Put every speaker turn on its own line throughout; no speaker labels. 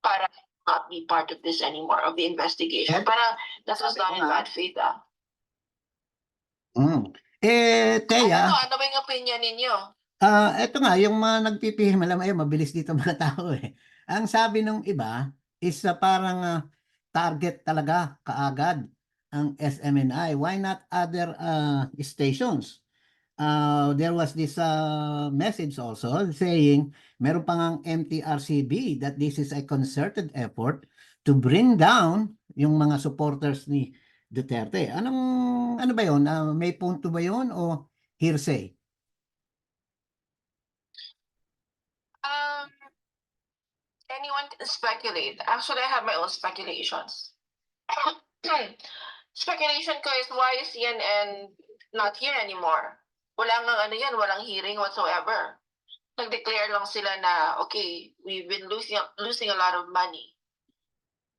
para not be part of this anymore, of the investigation.
Eh,
Parang that was
sabi
done
ko
in
nga.
bad faith, ah.
Teya,
Ano ba yung opinion ninyo?
eto nga, yung mga nagpipihim, alam mo, mabilis dito mga tao eh. Ang sabi nung iba is parang target talaga kaagad ang SMNI. Why not other stations? There was this message also saying meron pa ngang MTRCB that this is a concerted effort to bring down yung mga supporters ni Duterte. Ano ba yun? May punto ba yun o hearsay?
Um, Anyone can speculate. Actually, I have my own speculations. Speculation ko is why is CNN not here anymore? Wala nga ano yan, walang hearing whatsoever. Nag-declare lang sila na, okay, we've been losing a lot of money.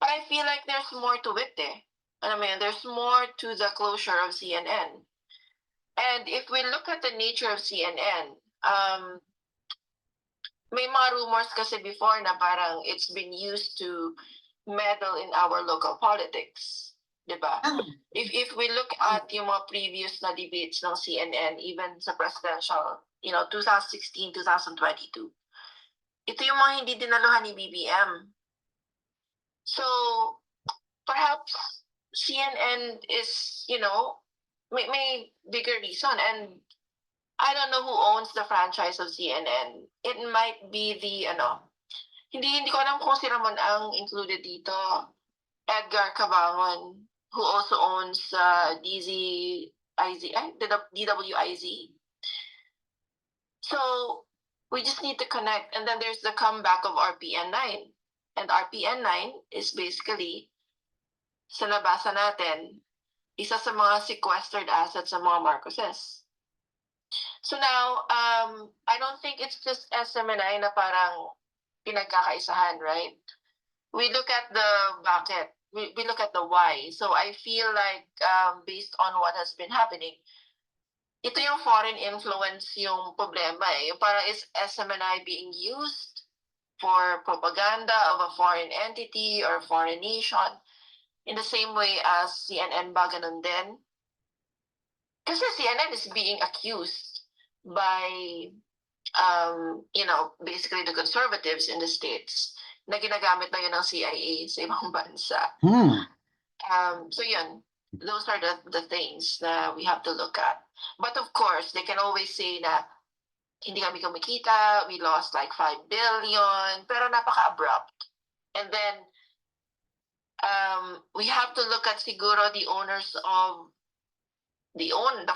But I feel like there's more to it eh. I mean, there's more to the closure of CNN. And if we look at the nature of CNN, may mga rumors kasi before na parang it's been used to meddle in our local politics. Diba? If we look at yung mga previous na debates ng CNN, even sa presidential, 2016, 2022, ito yung mga hindi dinaluhan ni BBM. So, perhaps CNN is, may bigger reason. And I don't know who owns the franchise of CNN. It might be the, hindi ko alam kung si Ramon ang included dito. Edgar Cabangon, who also owns DWIZ. So, we just need to connect. And then there's the comeback of RPN9. And RPN9 is basically, sa nabasa natin, isa sa mga sequestered assets ng mga Marcoses. So now, I don't think it's just SMNI na parang pinagkakaisahan, right? We look at the bucket, we look at the why. So I feel like based on what has been happening, ito yung foreign influence yung problema eh. Yung parang is SMNI being used for propaganda of a foreign entity or foreign nation in the same way as CNN ba ganun din? Kasi CNN is being accused by basically the conservatives in the States na ginagamit na yun ng CIA sa ibang bansa. So yun, those are the things na we have to look at. But of course, they can always say na hindi kami kumikita, we lost like 5 billion, pero napaka-abrupt. And then, we have to look at siguro the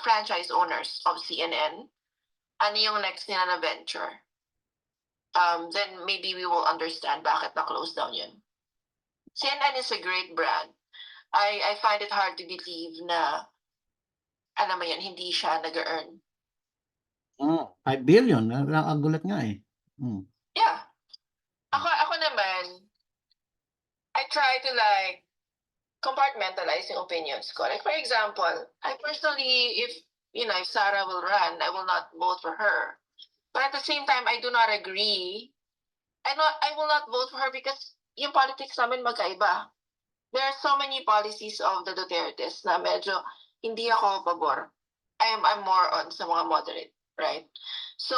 franchise owners of CNN. Ano yung next nila na venture? Then maybe we will understand bakit na-close down yun. CNN is a great brand. I find it hard to believe na, alam mo yan, hindi siya nag-earn.
5 billion. Nakagulat nga eh.
Yeah. Ako naman, I try to compartmentalize yung opinions ko. Like for example, I personally, if Sarah will run, I will not vote for her. But at the same time, I do not agree. I will not vote for her because yung politics namin magkaiba. There are so many policies of the Dutertes na medyo hindi ako pabor. I'm more on sa mga moderate, right? So,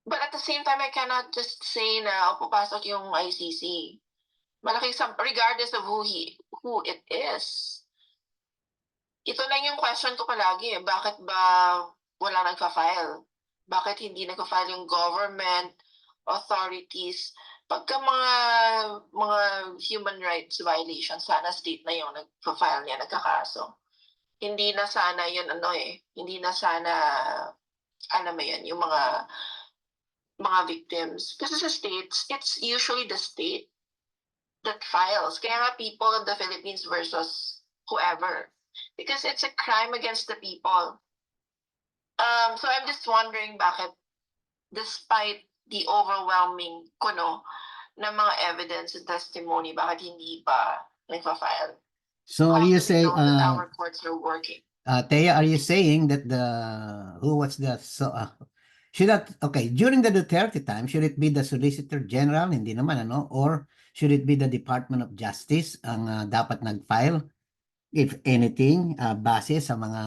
but at the same time, I cannot just say na papasok yung ICC. Malaking regardless of who it is. Ito lang yung question ko palagi eh. Bakit ba wala nagpa-file? Bakit hindi nagpa-file yung government, authorities? Pagka mga human rights violations, sana state na yung nagpa-file niya, nagkakaso. Hindi na sana yun hindi na sana, alam mo yun, yung mga victims. Kasi sa states, it's usually the state that files. Kaya nga people of the Philippines versus whoever. Because it's a crime against the people. So I'm just wondering bakit, despite the overwhelming na mga evidence and testimony, bakit hindi pa nagpa-file?
So are you saying,
that our courts are working?
Teya, are you saying that Okay, during the Duterte time, should it be the Solicitor General? Hindi naman, ano? Or should it be the Department of Justice ang dapat nag-file? If anything, base sa mga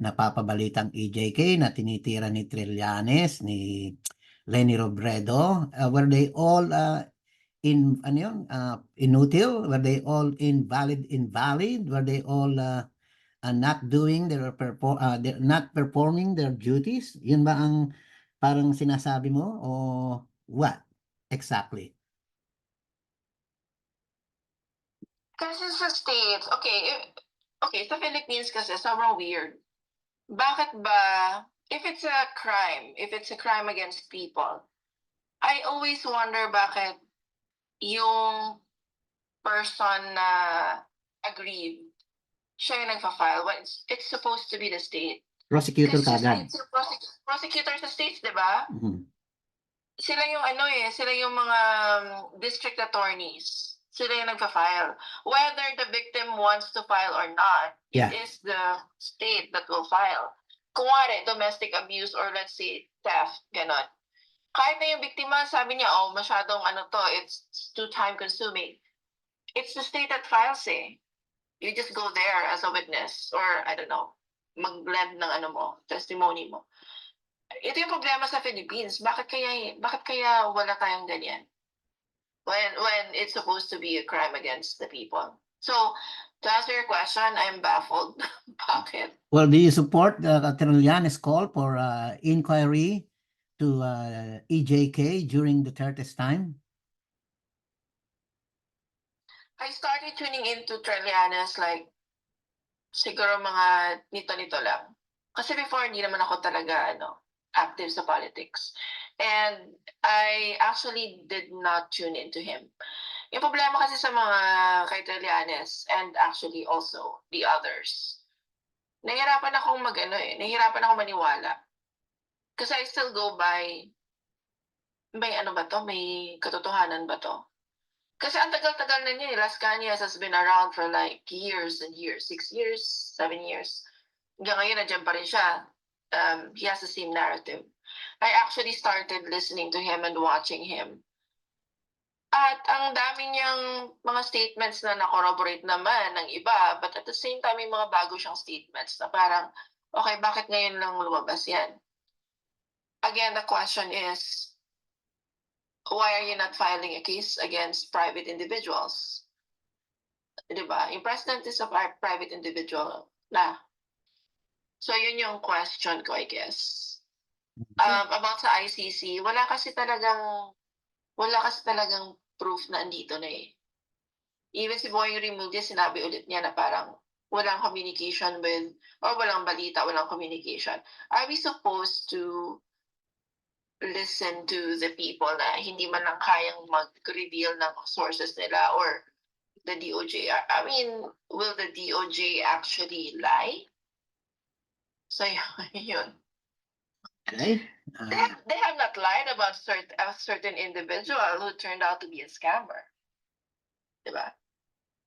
napapabalitang EJK na tinitira ni Trillanes, ni Leni Robredo, were they all ano yun, inutil? Were they all invalid? Were they all not doing not performing their duties? Yun ba ang parang sinasabi mo o what exactly?
Kasi sa States, okay, sa Philippines kasi sobrang weird. Bakit ba, if it's a crime against people, I always wonder bakit yung person na aggrieved, siya yung nagfa-file when it's supposed to be the state.
Prosecutor
Kasi
kagad.
prosecutor sa states, di ba?
Mhm.
Sila yung sila yung mga district attorneys. Sila yung nagpa-file. Whether the victim wants to file or not,
Yeah.
it is the state that will file. Kunwari, domestic abuse or let's say theft, ganon. Kahit na yung biktima, sabi niya, oh, masyadong it's too time consuming. It's the state that files eh. You just go there as a witness or I don't know, mag-blend ng testimony mo. Ito yung problema sa Philippines. Bakit kaya wala tayong ganyan? When it's supposed to be a crime against the people. So, to answer your question, I'm baffled. Bakit?
Well, do you support Trillanes' call for inquiry to EJK during Duterte's time?
I started tuning into Trillanes like siguro mga nito-nito lang. Kasi before, hindi naman ako talaga active sa politics. And I actually did not tune into him. Yung problema kasi sa mga kay Trillanes and actually also the others, nahihirapan akong nahihirapan akong maniwala. Kasi I still go by, may ba to? May katotohanan ba to? Kasi ang tagal-tagal na niya. Las Cañas has been around for like years and years. 6 years, 7 years. Hanggang ngayon, nandiyan pa rin siya. He has the same narrative. I actually started listening to him and watching him. At ang dami niyang mga statements na na-corroborate naman ng iba, but at the same time, may mga bago siyang statements na parang, okay, bakit ngayon lang lumabas yan? Again, the question is, why are you not filing a case against private individuals? Diba? Yung president is a private individual na. So, yun yung question ko, I guess. About sa ICC, wala kasi talagang proof na andito na eh. Even si Boying Remulla, sinabi ulit niya na parang walang communication with, or walang balita, walang communication. Are we supposed to listen to the people na hindi man lang kayang mag-reveal ng sources nila or the DOJ? I mean, will the DOJ actually lie? So, yun.
Okay.
They have not lied about a certain individual who turned out to be a scammer. Diba?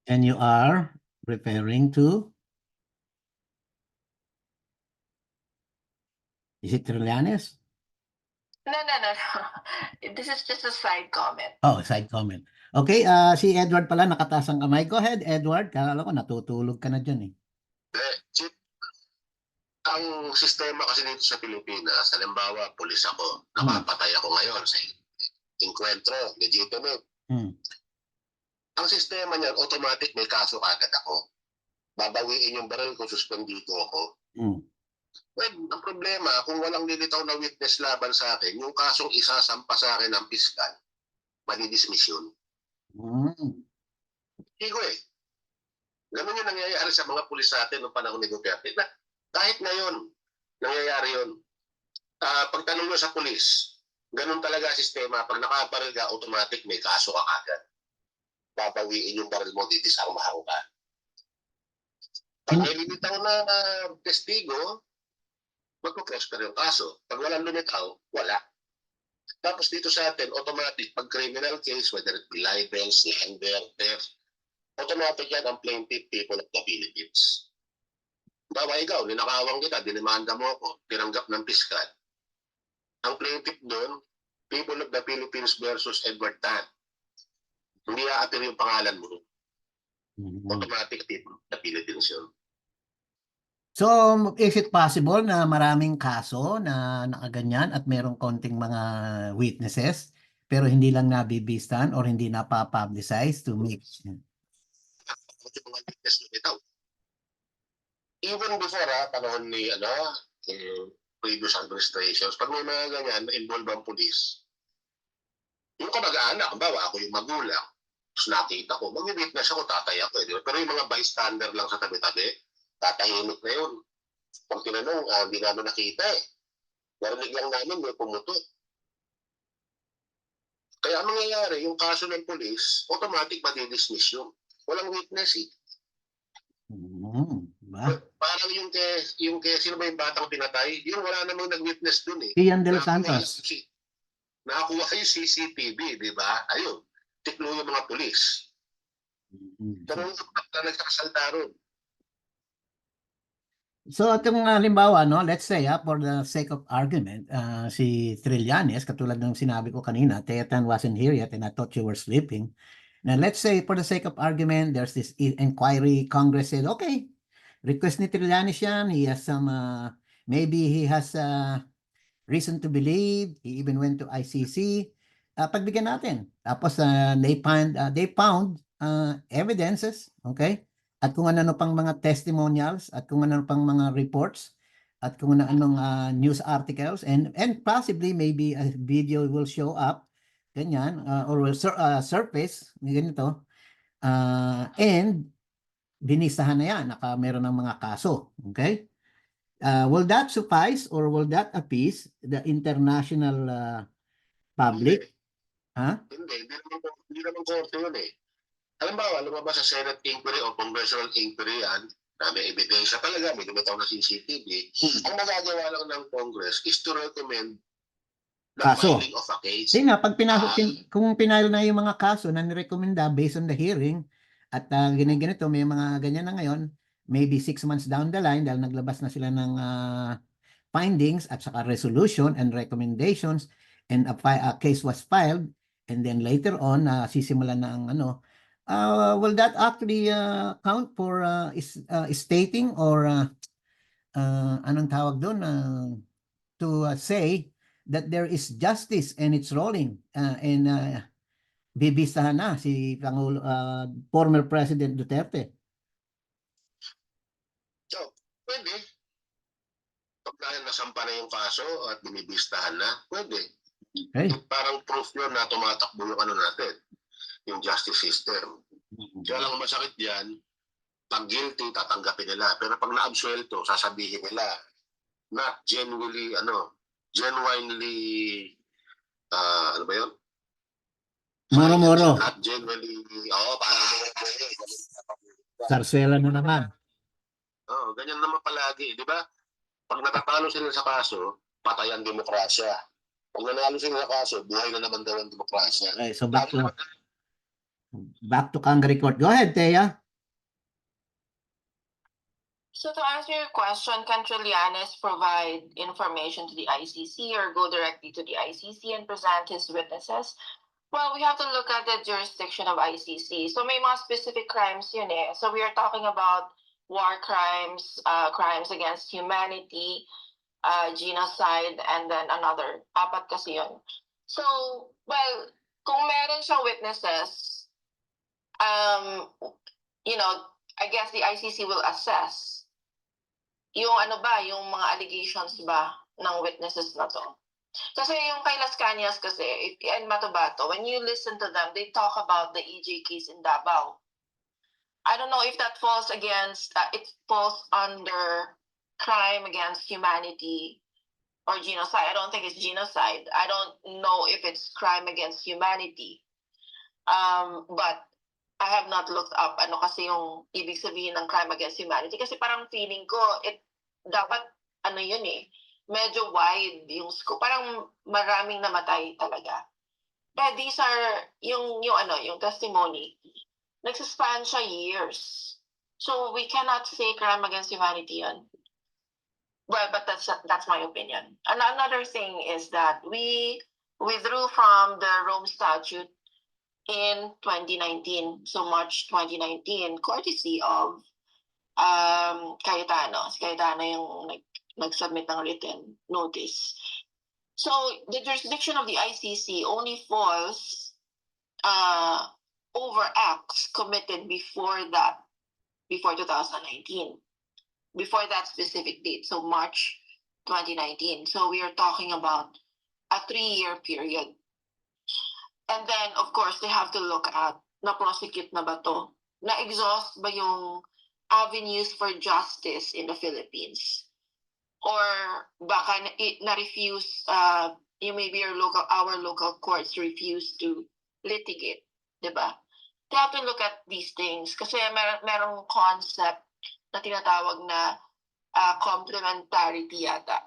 And you are referring to? Is it Trillanes?
No. This is just a side comment.
Oh, side comment. Okay, si Edward pala nakataas ang kamay. Go ahead, Edward. Kala ko natutulog ka na dyan eh.
Chief, ang sistema kasi dito sa Pilipinas, halimbawa, pulis ako, napapatay ako ngayon sa inkwentro, legitimate. Ang sistema niyan, automatic may kaso agad ako. Babawiin yung baril ko, suspendito ako. Well, ang problema, kung walang lilitaw na witness laban sa akin, yung kasong isasampa sa akin ng piskal, malidismiss yun. Hindi ko eh. Ganun yung nangyayari sa mga pulis natin noong panahon ni Duterte. Kahit ngayon, nangyayari yun. Pagtanong mo sa pulis, ganun talaga sistema. Pag nakabaril ka, automatic may kaso ka agad. Babawiin yung baril mo, titisarmahan ka. Pag may lumitaw na testigo, magpo-prosper yung kaso. Pag walang lumitaw, wala. Tapos dito sa atin, automatic, pag criminal case, whether it be libel, slander, theft, automatic yan ang plaintiff people of the Philippines. Bawa ikaw, ninakawang kita, dinimanda mo ako, tinanggap ng piskal. Ang plaintiff doon, People of the Philippines versus Edward Tan. Hindi a-appear yung pangalan mo. Automatic People of the Philippines yun.
So, is it possible na maraming kaso na nakaganyan at merong konting mga witnesses pero hindi lang nabibistan or hindi napapublicize to make
Yung mga witness na ito. Even before, panahon ni, previous administrations, pag may mga ganyan na involved ang police, yung kamag-anak, bawa ako yung magulang, tapos nakita ko, mag-witness ako, tatay ako. Pero yung mga bystander lang sa tabi-tabi, tatahimik na yun. Pag tinanong, hindi namin nakita eh. Narinig lang namin, may pumutok. Kaya ang mangyayari, yung kaso ng police, automatic madidismiss yun. Walang witness eh.
Ba?
Parang yung kay sino ba yung batang pinatay, yung wala namang nag-witness dun eh.
Ian De Los Santos.
Nakakuha yung CCTV, di ba? Ayun, tiklo yung mga pulis. Pero yung na nagsasalta ron.
So, itong halimbawa, no, let's say, for the sake of argument, si Trillanes, katulad ng sinabi ko kanina, Tetan wasn't here yet and I thought you were sleeping. Now, let's say, for the sake of argument, there's this inquiry, Congress said, okay, request ni Trillanes yan, he has some, maybe he has reason to believe, he even went to ICC, pagbigyan natin. Tapos, they found evidences, okay? At kung ano pang mga testimonials, at kung ano pang mga reports, at kung anong news articles, and possibly maybe a video will show up, ganyan, or will surface, ganito, and binisahan na yan, meron ng mga kaso, okay? Will that suffice or will that appease the international public?
Hindi naman korte yun eh. Halimbawa, lumabas sa Senate inquiry o Congressional inquiry yan, na may ebidensya talaga, may lumitaw na CCTV, ang magagawa lang ng Congress is to recommend the
Kaso.
filing of a case.
Hindi nga, pag kung pinalo na yung mga kaso na nirekomenda based on the hearing, at ganito, may mga ganyan na ngayon, maybe 6 months down the line, dahil naglabas na sila ng findings at saka resolution and recommendations, and a case was filed, and then later on, sisimulan na ang will that actually count for stating or anong tawag doon to say that there is justice and it's rolling and bibistahan na si Pangulo, former President Duterte?
So, pwede. Pag nasampa na yung kaso at binibistahan na, pwede.
Okay.
Parang proof yun na tumatakbo yung natin, yung justice system. Kaya lang masakit yan, pag guilty, tatanggapin nila. Pero pag na-absuelto, sasabihin nila, not genuinely, genuinely, ano ba yun?
Moro-moro.
Not genuinely, parang moro-moro.
Sarsela na naman.
Ganyan naman palagi, di ba? Pag natatalo sila sa kaso, patay ang demokrasya. Pag nanalo sila sa kaso, buhay na naman daw ang demokrasya.
Okay, so back to Kangri Court. Go ahead, Thea.
So to answer your question, can Trillanes provide information to the ICC or go directly to the ICC and present his witnesses? Well, we have to look at the jurisdiction of ICC. So may mga specific crimes yun eh. So we are talking about war crimes, crimes against humanity, genocide, and then another. Apat kasi yun. So, well, kung meron siyang witnesses, I guess the ICC will assess yung yung mga allegations ba ng witnesses na to. Kasi yung kay Las Cañas kasi, and Matabato, when you listen to them, they talk about the EJ case in Davao. I don't know if that falls it falls under crime against humanity or genocide. I don't think it's genocide. I don't know if it's crime against humanity. But I have not looked up kasi yung ibig sabihin ng crime against humanity. Kasi parang feeling ko, dapat yun eh, medyo wide yung scope. Parang maraming namatay talaga. But these are, yung testimony, nagsaspan siya years. So we cannot say crime against humanity yun. Well, but that's my opinion. And another thing is that we withdrew from the Rome Statute in 2019, so March 2019, courtesy of Cayetano. Si Cayetano yung nag-submit ng written notice. So the jurisdiction of the ICC only falls over acts committed before 2019, before that specific date, so March 2019. So we are talking about a 3-year period. And then, of course, they have to look at, na-prosecute na ba to? Na-exhaust ba yung avenues for justice in the Philippines? Or baka na-refuse, maybe our local courts refuse to litigate, di ba? They have to look at these things kasi merong concept na tinatawag na complementarity yata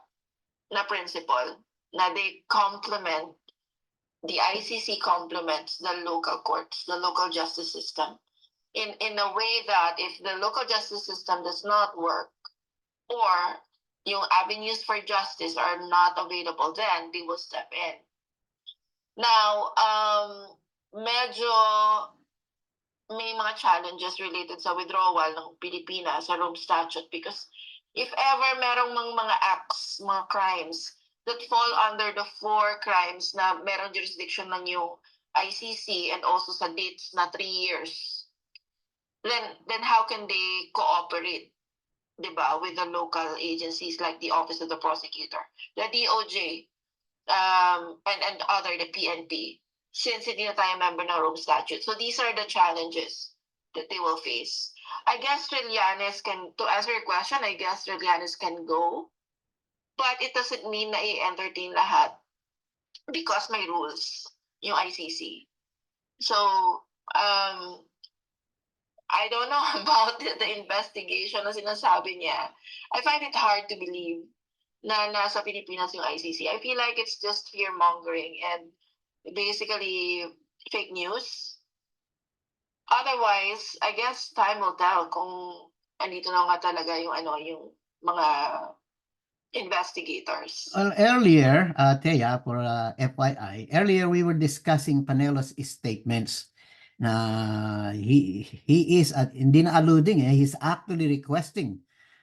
na principle na they complement, the ICC complements the local courts, the local justice system in a way that if the local justice system does not work or yung avenues for justice are not available, then they will step in. Now, medyo may mga challenges related sa withdrawal ng Pilipinas sa Rome Statute because if ever merong mga acts, mga crimes that fall under the 4 crimes na merong jurisdiction ng yung ICC and also sa dates na 3 years, then how can they cooperate, diba, with the local agencies like the Office of the Prosecutor, the DOJ, and other, the PNP, since hindi na tayo member ng Rome Statute. So these are the challenges that they will face. I guess Trillanes to answer your question, I guess Trillanes can go, but it doesn't mean na i-entertain lahat because may rules yung ICC. So, I don't know about the investigation na sinasabi niya. I find it hard to believe na nasa Pilipinas yung ICC. I feel like it's just fear-mongering and basically fake news. Otherwise, I guess time will tell kung andito na nga talaga yung mga investigators.
Well, earlier, Thea, for FYI, earlier we were discussing Panelo's statements na he is, hindi na alluding, he's actually requesting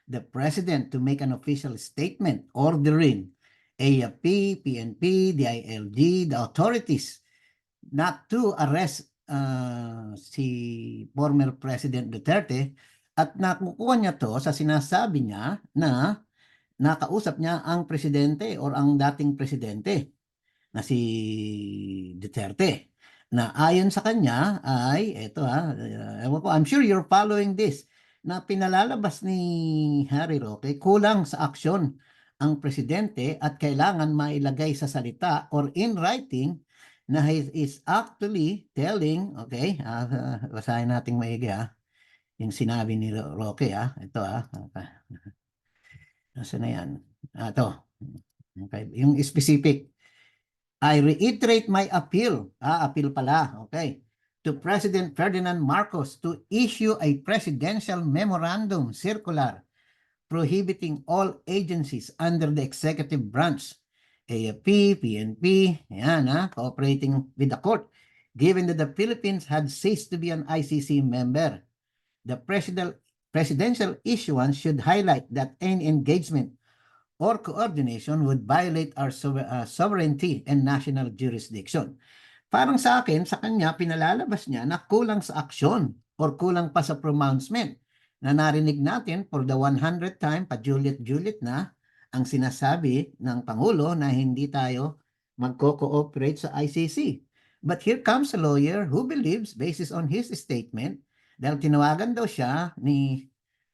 the president to make an official statement ordering AFP, PNP, DILG, the authorities not to arrest si former President Duterte at nakukuha niya to sa sinasabi niya na nakausap niya ang presidente or ang dating presidente na si Duterte na ayon sa kanya ay eto ewan ko, I'm sure you're following this, na pinalalabas ni Harry Roque kulang sa aksyon ang presidente at kailangan mailagay sa salita or in writing na he is actually telling, okay, basahin natin maigi yung sinabi ni Roque ito nasa na yan? Ito. Okay. Yung specific. I reiterate my appeal. Appeal pala. Okay. To President Ferdinand Marcos to issue a presidential memorandum circular prohibiting all agencies under the executive branch, AFP, PNP, cooperating with the court, given that the Philippines had ceased to be an ICC member. The presidential issuance should highlight that any engagement or coordination would violate our sovereignty and national jurisdiction. Parang sa akin, sa kanya, pinalalabas niya na kulang sa aksyon or kulang pa sa pronouncement na narinig natin for the 100th time, pa-Juliet na ang sinasabi ng Pangulo na hindi tayo magko-cooperate sa ICC. But here comes a lawyer who believes, based on his statement, dahil tinawagan daw siya ni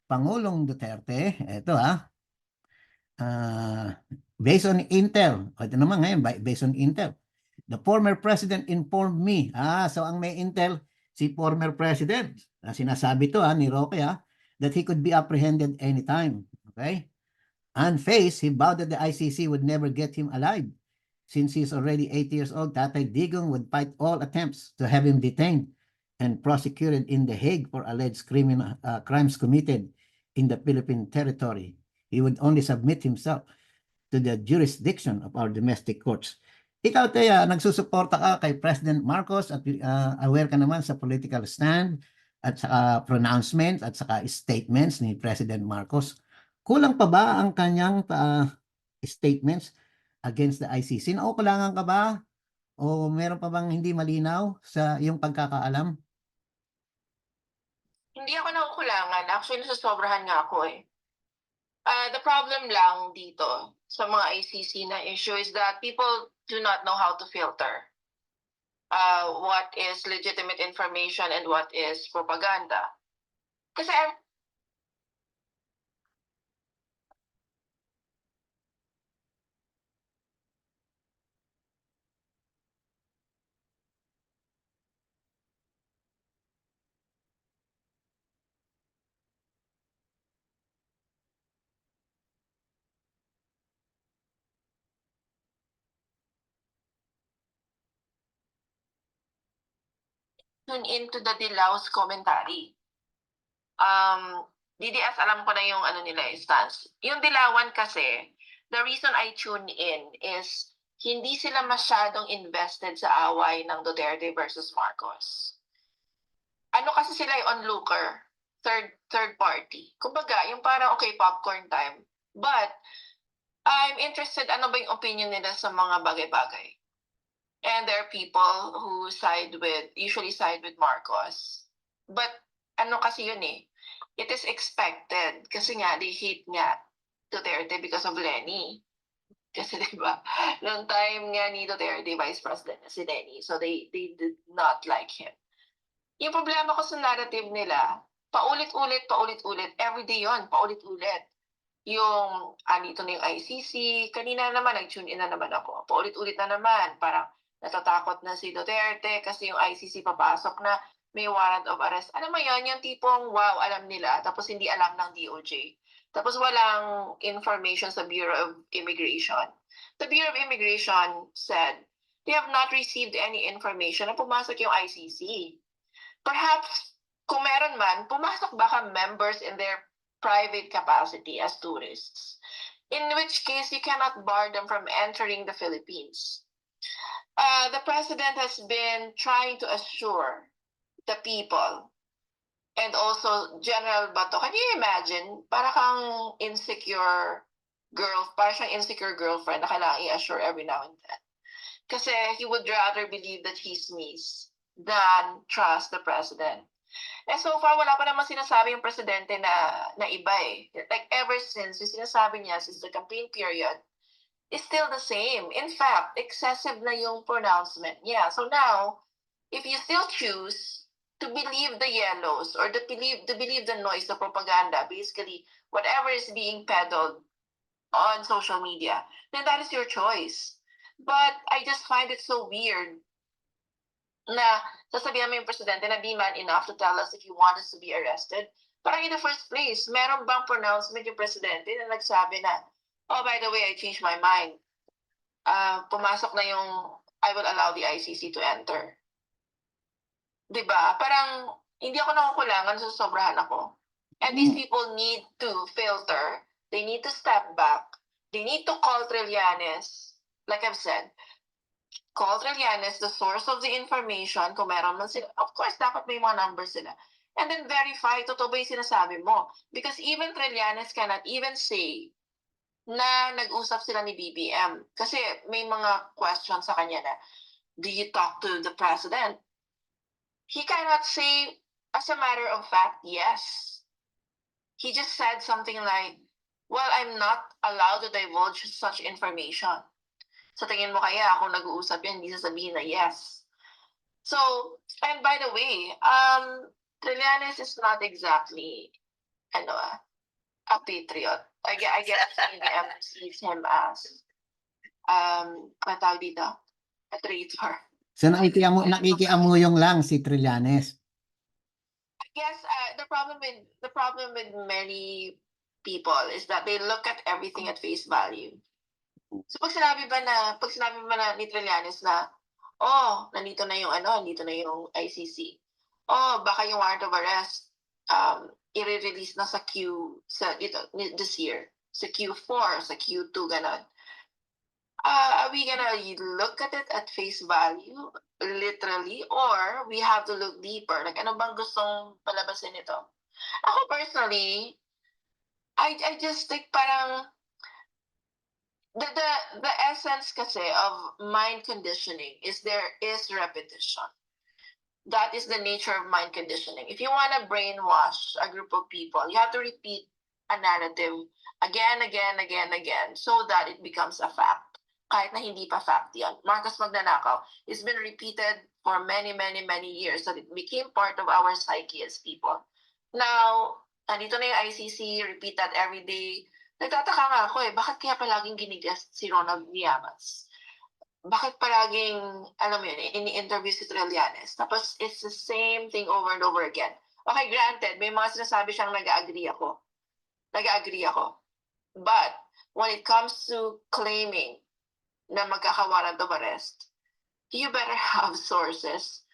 Pangulong Duterte, ito based on intel, ito naman ngayon, based on intel, the former president informed me, so ang may intel, si former president, sinasabi to ni Roque, that he could be apprehended anytime, okay? Unfazed, he vowed that the ICC would never get him alive. Since he is already 80 years old, Tatay Digong would fight all attempts to have him detained and prosecuted in The Hague for alleged crimes committed in the Philippine territory. He would only submit himself to the jurisdiction of our domestic courts. Ikaw, Tea, nagsusuporta ka kay President Marcos at aware ka naman sa political stand at saka pronouncements at saka statements ni President Marcos. Kulang pa ba ang kanyang statements against the ICC? Naukulangan ka ba? O meron pa bang hindi malinaw sa iyong pagkakaalam?
Hindi ako nakukulangan. Actually, nasasobrahan nga ako eh. The problem lang dito sa mga ICC na issue is that people do not know how to filter what is legitimate information and what is propaganda. Kasi tune into the Dilaws commentary. DDS, alam ko na yung ano nila, stance. Yung Dilawan kasi, the reason I tune in is hindi sila masyadong invested sa away ng Duterte versus Marcos. Ano kasi sila yung onlooker, third party. Kumbaga, yung parang okay, popcorn time. But I'm interested ano ba yung opinion nila sa mga bagay-bagay. And there are people who usually side with Marcos. But ano kasi yun eh, it is expected kasi nga they hate nga Duterte because of Lenny. Kasi diba, noong time nga ni Duterte, Vice President na si Lenny, so they did not like him. Yung problema ko sa narrative nila, paulit-ulit, everyday yon, paulit-ulit. Yung, dito na yung ICC, kanina naman, nag-tune in na naman ako, paulit-ulit na naman, parang natatakot na si Duterte kasi yung ICC papasok na may warrant of arrest. Alam mo yon, yung tipong, wow, alam nila, tapos hindi alam ng DOJ. Tapos walang information sa Bureau of Immigration. The Bureau of Immigration said they have not received any information na pumasok yung ICC. Perhaps, kung meron man, pumasok baka members in their private capacity as tourists, in which case you cannot bar them from entering the Philippines. The president has been trying to assure the people and also General Bato. Can you imagine? Para kang insecure girlfriend na kailangan i-assure every now and then. Kasi he would rather believe that he's sneeze than trust the president. And so far, wala pa naman sinasabi yung presidente na iba eh. Like ever since, yung sinasabi niya since the campaign period, is still the same. In fact, excessive na yung pronouncement niya. So now, if you still choose to believe the yellows or to believe the noise, the propaganda, basically whatever is being peddled on social media, then that is your choice. But I just find it so weird na sasabihan mo yung presidente na be man enough to tell us if you want us to be arrested. Parang in the first place, meron bang pronouncement yung presidente na nagsabi na, oh, by the way, I changed my mind. Pumasok na yung I will allow the ICC to enter. Diba? Parang hindi ako nakukulangan, sobrahan ako. And these people need to filter. They need to step back. They need to call Trillanes. Like I've said, call Trillanes the source of the information. Kung meron man sila, of course, dapat may mga numbers sila. And then verify, totoo ba yung sinasabi mo? Because even Trillanes cannot even say na nag-usap sila ni BBM. Kasi may mga questions sa kanya na, do you talk to the president? He cannot say, as a matter of fact, yes. He just said something like, well, I'm not allowed to divulge such information. Sa tingin mo kaya, kung nag-uusap yan, hindi sasabihin na yes. So, and by the way, Trillanes is not exactly, a patriot. I guess BBM sees him as, dito? A traitor.
So nakikiamuyong lang si Trillanes.
I guess the problem with many people is that they look at everything at face value. So pag sinabi ba na ni Trillanes na, oh, nandito na yung ICC. Oh, baka yung warrant of arrest i-release na sa queue this year. sa Q4, sa Q2, ganon. Are we gonna look at it at face value, literally, or we have to look deeper? Like, ano bang gustong palabasin nito? Ako personally, I just think parang the essence kasi of mind conditioning is there is repetition. That is the nature of mind conditioning. If you want to brainwash a group of people, you have to repeat a narrative again, again, so that it becomes a fact. Kahit na hindi pa fact yan. Marcos Magnanakaw, it's been repeated for many years that it became part of our psyche as people. Now, nandito na yung ICC, repeat that every day. Nagtataka nga ako bakit kaya palaging ginigas si Ronald Llamas? Bakit palaging, alam mo yun, ini-interview si Trillanes? Tapos, it's the same thing over and over again. Okay, granted, may mga sinasabi siyang nag-agree ako. But, when it comes to claiming na magkaka-warrant of arrest, you better have sources.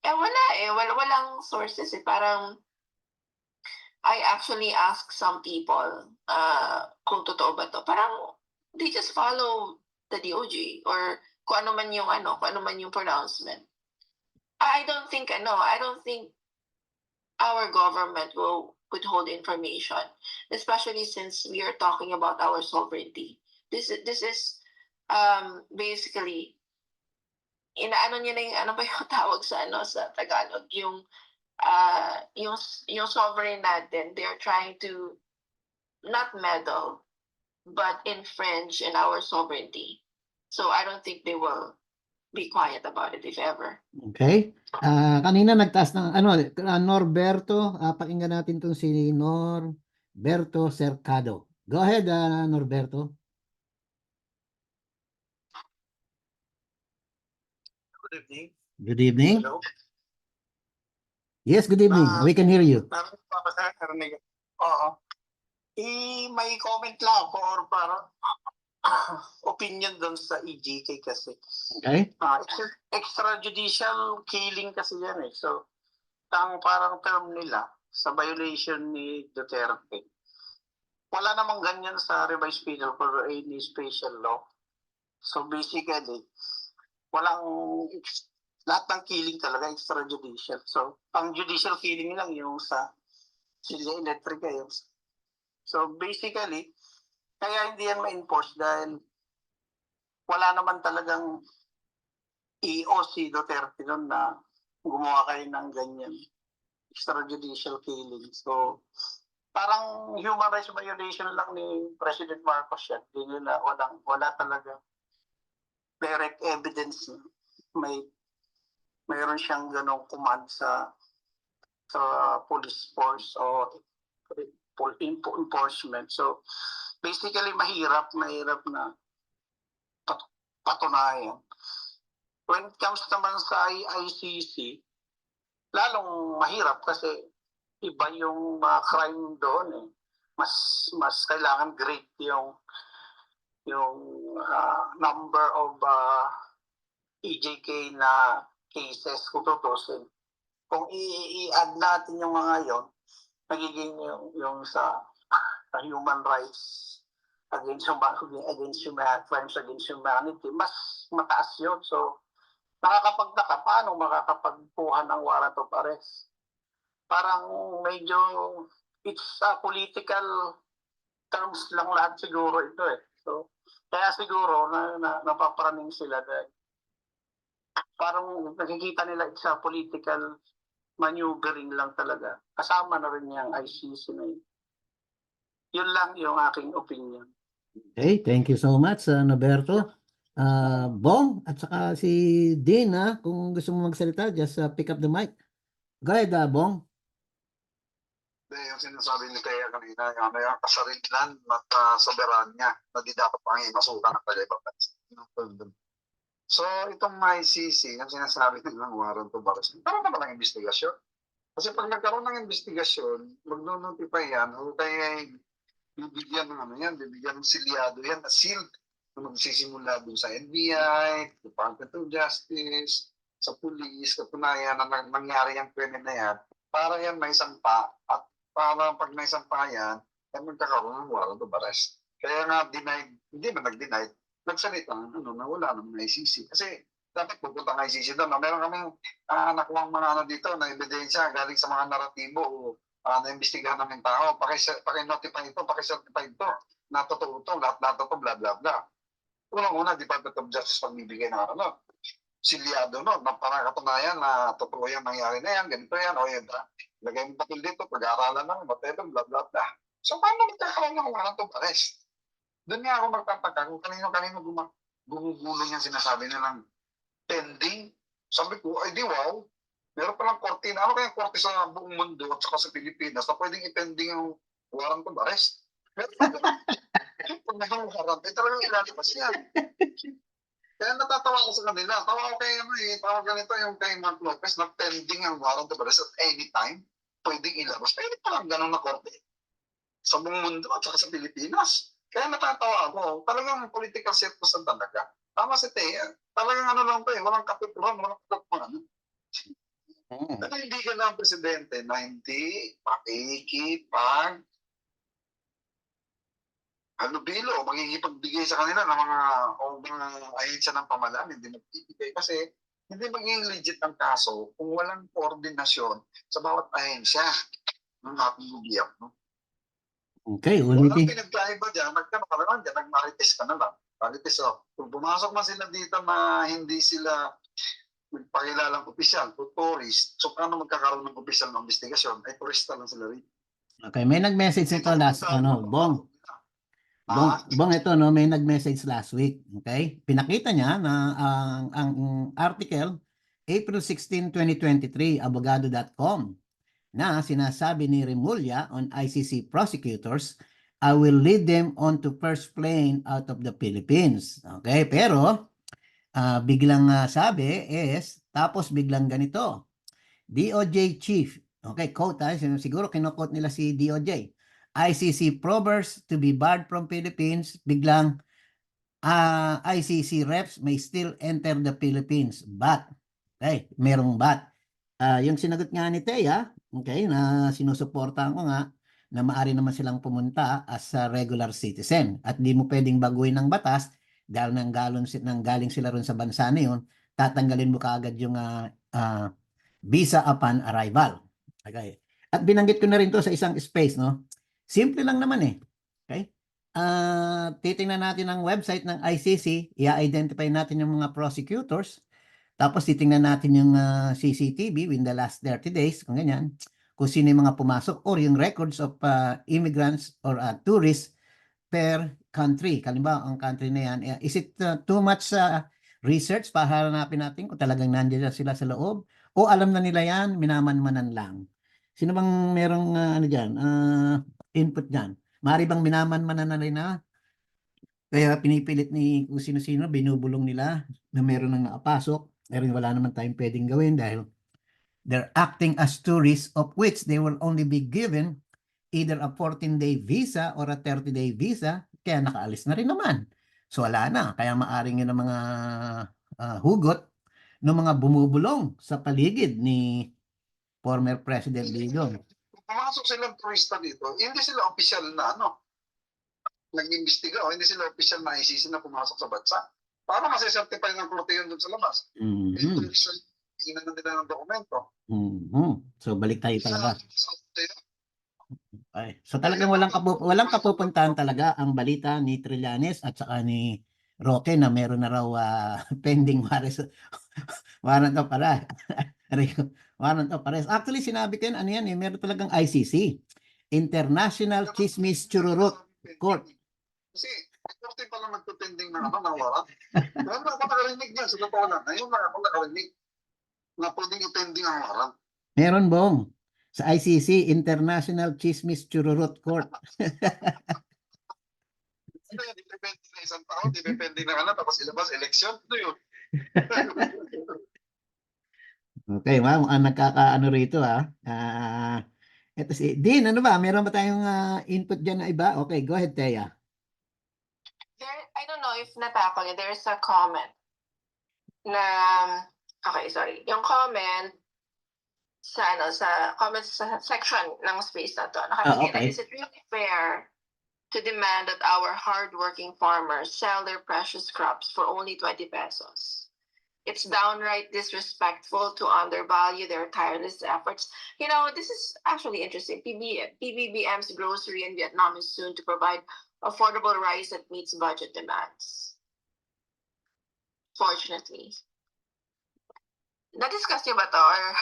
Walang sources Parang, I actually ask some people kung totoo ba to. Parang, they just follow the DOJ or kung ano man yung pronouncement. I don't think our government will withhold information, especially since we are talking about our sovereignty. This is basically inaano niya na yung ano ba yung tawag sa Tagalog, yung sovereign natin. They're trying to not meddle but infringe in our sovereignty. So I don't think they will be quiet about it if ever.
Okay. Kanina nagtaas ng Norberto, pakinggan natin tong si Norberto Cercado. Go ahead, Norberto.
Good evening.
Good evening.
Hello.
Yes, good evening. We can hear you.
Oo. May comment lang ako or parang opinion doon sa EJK kasi.
Okay.
Extrajudicial killing kasi yan So, ang parang term nila sa violation ni Duterte. Wala namang ganyan sa revised penal code or any special law. So basically, lahat ng killing talaga extrajudicial. So, ang judicial killing lang yung sa Silya Electrica yun. So basically, kaya hindi yan ma-enforce dahil wala naman talagang EO si Duterte noon na gumawa kayo ng ganyan extrajudicial killing. So parang human rights violation lang ni President Marcos yan. Hindi nila, wala talaga direct evidence na mayroon siyang ganong command sa police force o enforcement. So basically mahirap na patunayan. When it comes naman sa ICC, lalong mahirap kasi iba yung crime doon Mas kailangan great yung number of EJK na cases kung tutusin. Kung i-add natin yung mga yon, magiging yung sa human rights against crimes against humanity, mas mataas yun. So, nakakapagtaka, paano makakapagkuha ng warrant of arrest? Parang medyo, it's political terms lang lahat siguro ito So, kaya siguro napapraning sila dahil parang nakikita nila it's a political maneuvering lang talaga. Kasama na rin yung ICC na yun. Yun lang yung aking opinion.
Okay, thank you so much, Norberto. Bong, at saka si Dean, kung gusto mo magsalita, just pick up the mic. Go ahead, Bong.
Yung sinasabi ni Kaya kanina, yung kasarilan at soberanya na di dapat pang imasukan ng ibang bansa. So, itong ICC, yung sinasabi nilang warrant of arrest, karoon na ba ng investigasyon? Kasi pag nagkaroon ng investigasyon, mag-notify yan, o kaya bibigyan ng silyado yan, na sealed, na magsisimula doon sa NBI, Department of Justice, sa police, katunayan na nangyari yung krimen na yan, para yan may sampa, at para pag may sampa yan, ay magkakaroon ng warrant of arrest. Kaya nga denied, hindi ba nag-denied, nagsalita na wala naman ICC. Kasi dapat pupunta ng ICC doon. Meron kami nakuha mga dito na ebidensya galing sa mga naratibo o na-imbestigahan namin tao. Paki-notify ito, paki-certify ito na totoo ito, lahat ito, bla bla bla. Unang-una, Department of Justice pagbibigay ng silyado na para katunayan na totoo yan, nangyari na yan, ganito yan, o yan, lagay mo papel dito, pag-aaralan lang, whatever, bla bla bla. So paano magkakaroon ng warrant of arrest? Doon nga ako magtataka kung kanino-kanino gumugulong yung sinasabi nilang pending. Sabi ko, ay di wow, meron palang korte na, ano kaya korte sa buong mundo at saka sa Pilipinas na pwedeng i-pending yung warrant of arrest? Meron pa ba? Pag may warrant, talagang ilalabas yan. Kaya natatawa ko sa kanila. Tawa ko kay tawa ganito yung kay Mark Lopez na pending ang warrant of arrest at any time, pwedeng ilabas. Pwede palang ganun na korte sa buong mundo at saka sa Pilipinas. Kaya natatawa ako. Talagang political circus ang talaga. Tama si Thea. Talagang lang to walang kapitulan, walang kapitulan. At hindi ka lang presidente na hindi makikipag bilo, maghihipagbigay sa kanila ng mga ahensya ng pamahalaan, hindi magbibigay. Kasi hindi magiging legit ang kaso kung walang koordinasyon sa bawat ahensya ng ating gobyerno.
Okay,
Walang
ulitin.
pinagkaiba dyan, nagkano dyan, nagmarites ka na lang. Marites, kung pumasok man sila dito na hindi sila magpakilalang opisyal o tourist, so paano magkakaroon ng opisyal ng investigasyon? Ay turista lang sila rin.
Okay, may nag-message nito last, Bong. Bong, ito, may nag-message last week. Okay? Pinakita niya na ang article, April 16, 2023, abogado.com, na sinasabi ni Remulla on ICC prosecutors, I will lead them on to first plane out of the Philippines. Okay? Pero, biglang sabi is, tapos biglang ganito, DOJ Chief, okay, quote, siguro kinukot nila si DOJ, ICC probers to be barred from Philippines, biglang ICC reps may still enter the Philippines, but, okay, merong but. Yung sinagot nga ni Thea, okay, na sinusuportahan ko nga, na maari naman silang pumunta as a regular citizen at di mo pwedeng baguhin ng batas dahil galing sila ron sa bansa na yun, tatanggalin mo kaagad yung visa upon arrival. Okay. At binanggit ko na rin to sa isang space, no? Simple lang naman eh. Okay? Titingnan natin ang website ng ICC, i-identify natin yung mga prosecutors, tapos titingnan natin yung CCTV in the last 30 days, kung ganyan, kung sino yung mga pumasok or yung records of immigrants or tourists per country. Kalimbawa, ang country na yan, is it too much research para hanapin natin kung talagang nandiyan sila sa loob? O alam na nila yan, minamanmanan lang? Sino bang merong input dyan? Mari bang minamanmanan na nila? Kaya pinipilit ni kung sino-sino, binubulong nila na meron nang nakapasok. Pero wala naman tayong pwedeng gawin dahil they're acting as tourists of which they will only be given either a 14-day visa or a 30-day visa, kaya nakaalis na rin naman. So wala na, kaya maaring yun ang mga hugot ng mga bumubulong sa paligid ni former President Digong.
Kung pumasok silang turista dito, hindi sila opisyal na nag-imbestiga o hindi sila opisyal na ICC na pumasok sa bansa. Para masisertify ng korte yun doon sa labas.
Mhm.
Tingnan na nila ng dokumento.
So balik tayo talaga. Okay. So talagang walang kapupuntahan talaga ang balita ni Trillanes at saka ni Roque na meron na raw pending warrant of arrest. Warrant of arrest. Actually, sinabi ko yun, ano yan meron talagang ICC. International Chismis Chururut Court.
Kasi, korte pa lang nagtutending ng warrant. Ngayon na ako nakarinig niya, sa totoo lang. Ngayon na ako nakarinig na pwedeng itending ang warrant.
Meron, Bong. Sa ICC, International Chismis Chururut Court.
Depende na isang tao, depende na tapos ilabas, eleksyon. Ito yun.
Okay, ma'am, ang nagkakaano rito ito si Dean, ano ba? Meron ba tayong input dyan na iba? Okay, go ahead, Thea.
I don't know if natakol niya, there's a comment na, okay, sorry. Yung comment sa comments section ng space na to.
Okay.
Is it really fair to demand that our hardworking farmers sell their precious crops for only 20 pesos? It's downright disrespectful to undervalue their tireless efforts. This is actually interesting. PBBM's grocery in Vietnam is soon to provide affordable rice that meets budget demands. Fortunately. Na-discuss niyo ba to? Or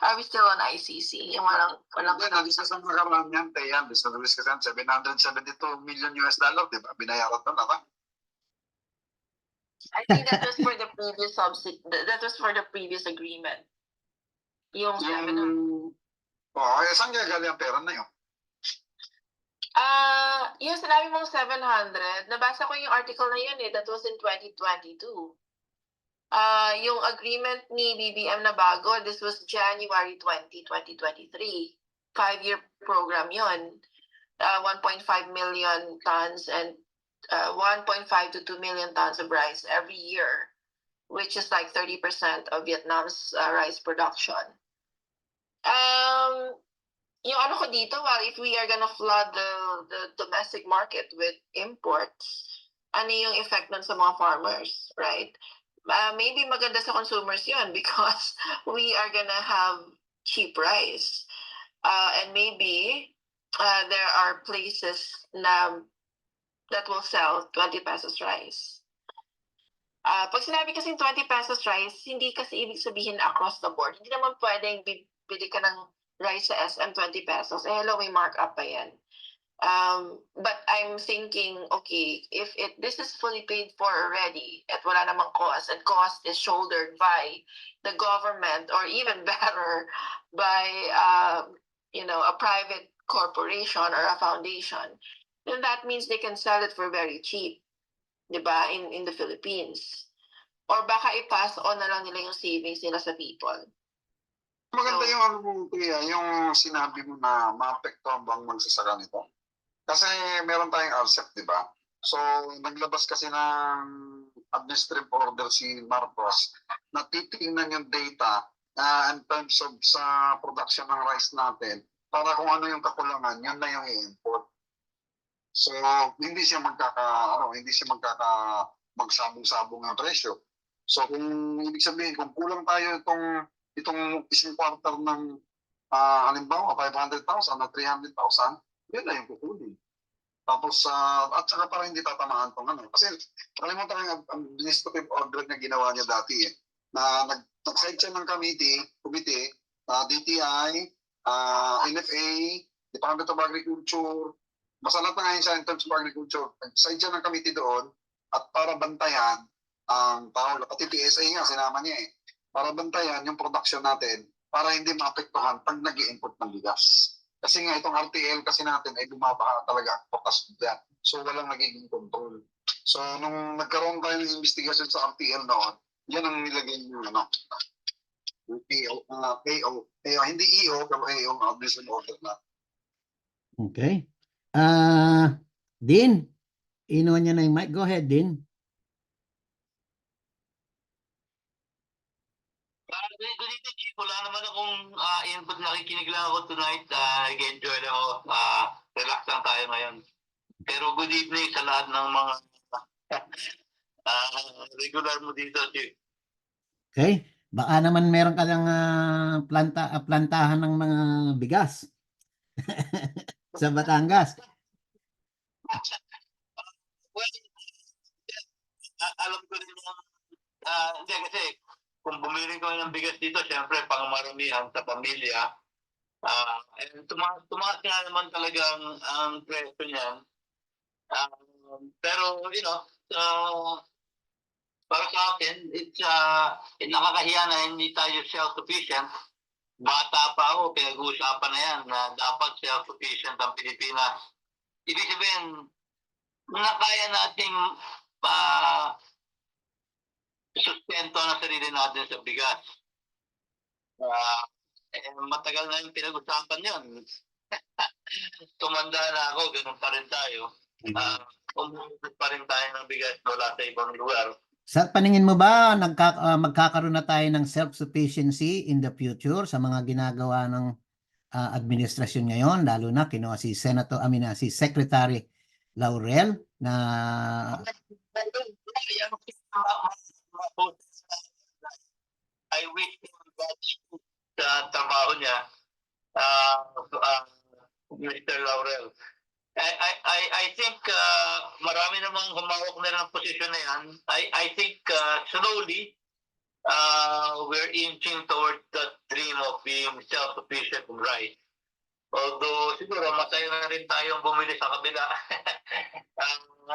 are we still on ICC? Yung walang
Hindi, na-discuss ang nakaraan yan, Tayan. Discuss yan, $772 million US, di ba? Binayaran na naman.
I think that was for the previous that was for the previous agreement. Yung 700.
Saan kaya galing ang pera na yun?
Yung sinabi mong 700, nabasa ko yung article na yun that was in 2022. Yung agreement ni BBM na bago, this was January 20, 2023. 5-year program yun. 1.5 million tons and 1.5 to 2 million tons of rice every year, which is like 30% of Vietnam's rice production. Yung ano ko dito, if we are gonna flood the domestic market with imports, ano yung effect nun sa mga farmers, right? Maybe maganda sa consumers yun because we are gonna have cheap rice. And maybe there are places that will sell 20 pesos rice. Pag sinabi kasing 20 pesos rice, hindi kasi ibig sabihin across the board. Hindi naman pwedeng bili ka ng rice sa SM 20 pesos. Hello, may markup pa yan. But I'm thinking, okay, if this is fully paid for already at wala namang cost, and cost is shouldered by the government or even better by a private corporation or a foundation, then that means they can sell it for very cheap, diba, in the Philippines. Or baka i-pass on na lang nila yung savings nila sa people.
Maganda yung ano mo, Kuya, yung sinabi mo na maapektuhan bang magsasaka nito. Kasi meron tayong RCEP, di ba? So, naglabas kasi ng administrative order si Marcos na titingnan yung data in terms of sa production ng rice natin para kung ano yung kakulangan, yun na yung i-import. So, hindi siya magsabong-sabong ang presyo. So, kung ibig sabihin, kung kulang tayo itong isang quarter ng halimbawa 500,000 na 300,000, yun na yung kukunin. Tapos, at saka para hindi tatamaan itong ano. Kasi, kalimutan yung administrative order na ginawa niya dati na nag-side siya ng committee, DTI, NFA, Department of Agriculture, basta lahat na ngayon siya in terms of agriculture. Nag-side siya ng committee doon at para bantayan ang pati PSA nga, sinama niya para bantayan yung production natin para hindi maapektuhan pag nag-i-import ng bigas. Kasi nga itong RTL kasi natin ay bumaba talaga focus bigla. So walang nagiging control. So nung nagkaroon tayo ng investigation sa RTL noon, yan ang nilagay yung hindi EO, pero AO, administrative order na.
Okay. Dean, inuwan niya na yung mic. Go ahead, Dean.
Good evening, Chief. Wala naman akong input. Nakikinig lang ako tonight. Nag-enjoy lang ako. Relax lang tayo ngayon. Pero good evening sa lahat ng mga regular mo dito, Chief.
Okay. Baka naman meron ka lang plantahan ng mga bigas sa Batangas.
Well, alam ko rin hindi kasi kung bumili ko ng bigas dito, syempre pangmaramihan sa pamilya. Tumaas nga naman talaga ang presyo niyan. Pero, para sa akin, it's nakakahiya na hindi tayo self-sufficient. Bata pa ako, pinag-uusapan na yan na dapat self-sufficient ang Pilipinas. Ibig sabihin, na kaya nating sustento na sarili natin sa bigas. Matagal na yung pinag-usapan yun. Tumanda na ako, ganun pa rin tayo. Umuusap pa rin tayo ng bigas wala sa ibang lugar.
Sa paningin mo ba magkakaroon na tayo ng self-sufficiency in the future sa mga ginagawa ng administrasyon ngayon, lalo na kinuha si si Secretary Laurel na
I wish him Godspeed sa trabaho niya, uh, uh, Mr. Laurel. I think marami namang humawak na ng posisyon na yan. I think slowly we're inching toward the dream of being self-sufficient in rice. Although siguro masaya na rin tayong bumili sa kabila.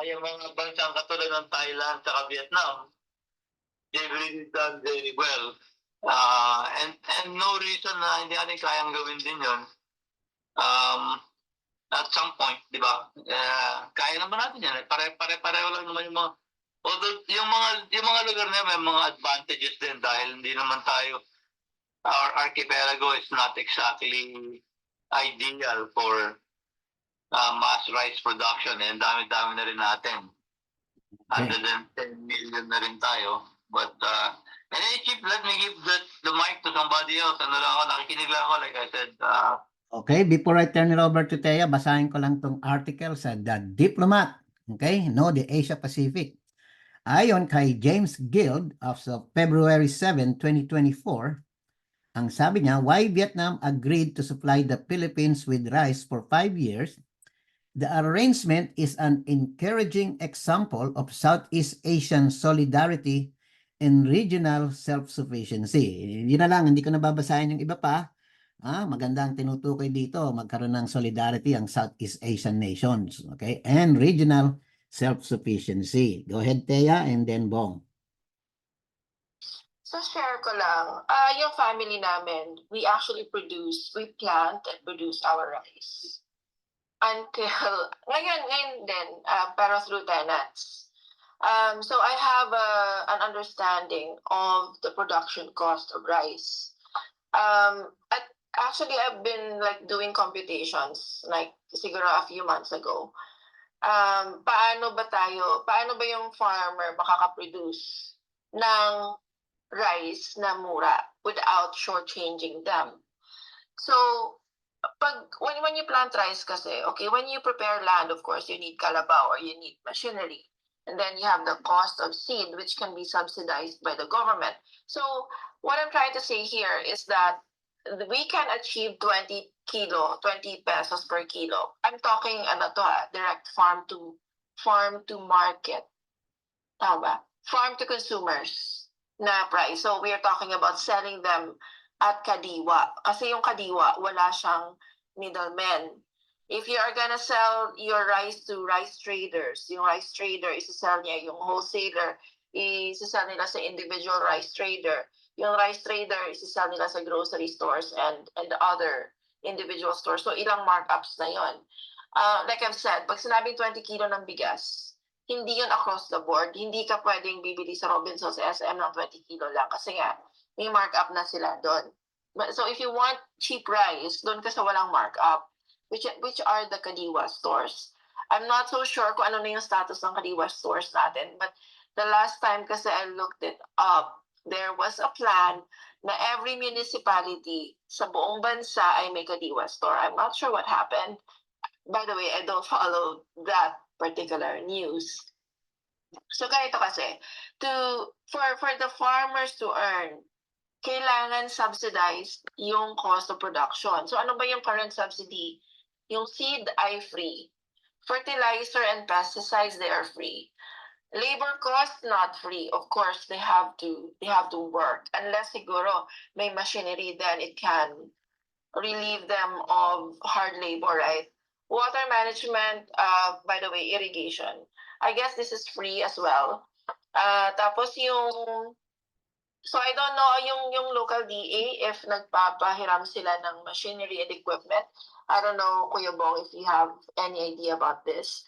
Yung mga bansang katulad ng Thailand at Vietnam, they've really done very well. And no reason na hindi natin kayang gawin din yun. At some point, di ba? Kaya naman natin yan. Pare-pareho lang naman yung mga... Although yung mga lugar na may mga advantages din dahil hindi naman tayo... Our archipelago is not exactly ideal for mass rice production. And dami-dami na rin natin. 110 million na rin tayo. But... Hey, Chief, let me give the mic to somebody else. Ano lang ako, nakikinig lang ako, like I said.
Okay, before I turn it over to Thea, basahin ko lang tong article sa The Diplomat. Okay, no, the Asia Pacific. Ayon kay James Guild of February 7, 2024, ang sabi niya, why Vietnam agreed to supply the Philippines with rice for 5 years. The arrangement is an encouraging example of Southeast Asian solidarity and regional self-sufficiency. Yun na lang, hindi ko nababasahin yung iba pa. Maganda ang tinutukoy dito, magkaroon ng solidarity ang Southeast Asian nations, okay? And regional self-sufficiency. Go ahead, Thea, and then Bong.
So share ko lang, yung family namin, we actually plant and produce our rice. Until, ngayon din, pero through tenants. So I have an understanding of the production cost of rice. Actually, I've been like doing computations like siguro a few months ago. Paano ba yung farmer makaka-produce ng rice na mura without shortchanging them? So, when you plant rice kasi, okay, when you prepare land, of course, you need kalabaw or you need machinery. And then you have the cost of seed, which can be subsidized by the government. So what I'm trying to say here is that we can achieve 20 pesos per kilo. I'm talking direct farm to market. Tama? Farm to consumers na price. So we are talking about selling them at kadiwa. Kasi yung kadiwa, wala siyang middlemen. If you are gonna sell your rice to rice traders, yung rice trader isa-sell niya, yung wholesaler isa-sell nila sa individual rice trader, yung rice trader isa-sell nila sa grocery stores and other individual stores. So ilang markups na yon. Like I've said, pag sinabing 20 kilo ng bigas, hindi yun across the board. Hindi ka pwedeng bibili sa Robinsons SM ng 20 kilo lang kasi nga may markup na sila doon. So if you want cheap rice, doon ka sa walang markup. Which are the Kadiwa stores. I'm not so sure kung ano na yung status ng Kadiwa stores natin, but the last time kasi I looked it up, there was a plan na every municipality sa buong bansa ay may Kadiwa store. I'm not sure what happened. By the way, I don't follow that particular news. So ganito kasi, for the farmers to earn, kailangan subsidized yung cost of production. So ano ba yung current subsidy? Yung seed ay free. Fertilizer and pesticides, they are free. Labor cost, not free. Of course, they have to work. Unless siguro may machinery, then it can relieve them of hard labor, right? Water management, by the way, irrigation. I guess this is free as well. Tapos so I don't know yung local DA if nagpapahiram sila ng machinery and equipment. I don't know, Kuya Bong, if you have any idea about this.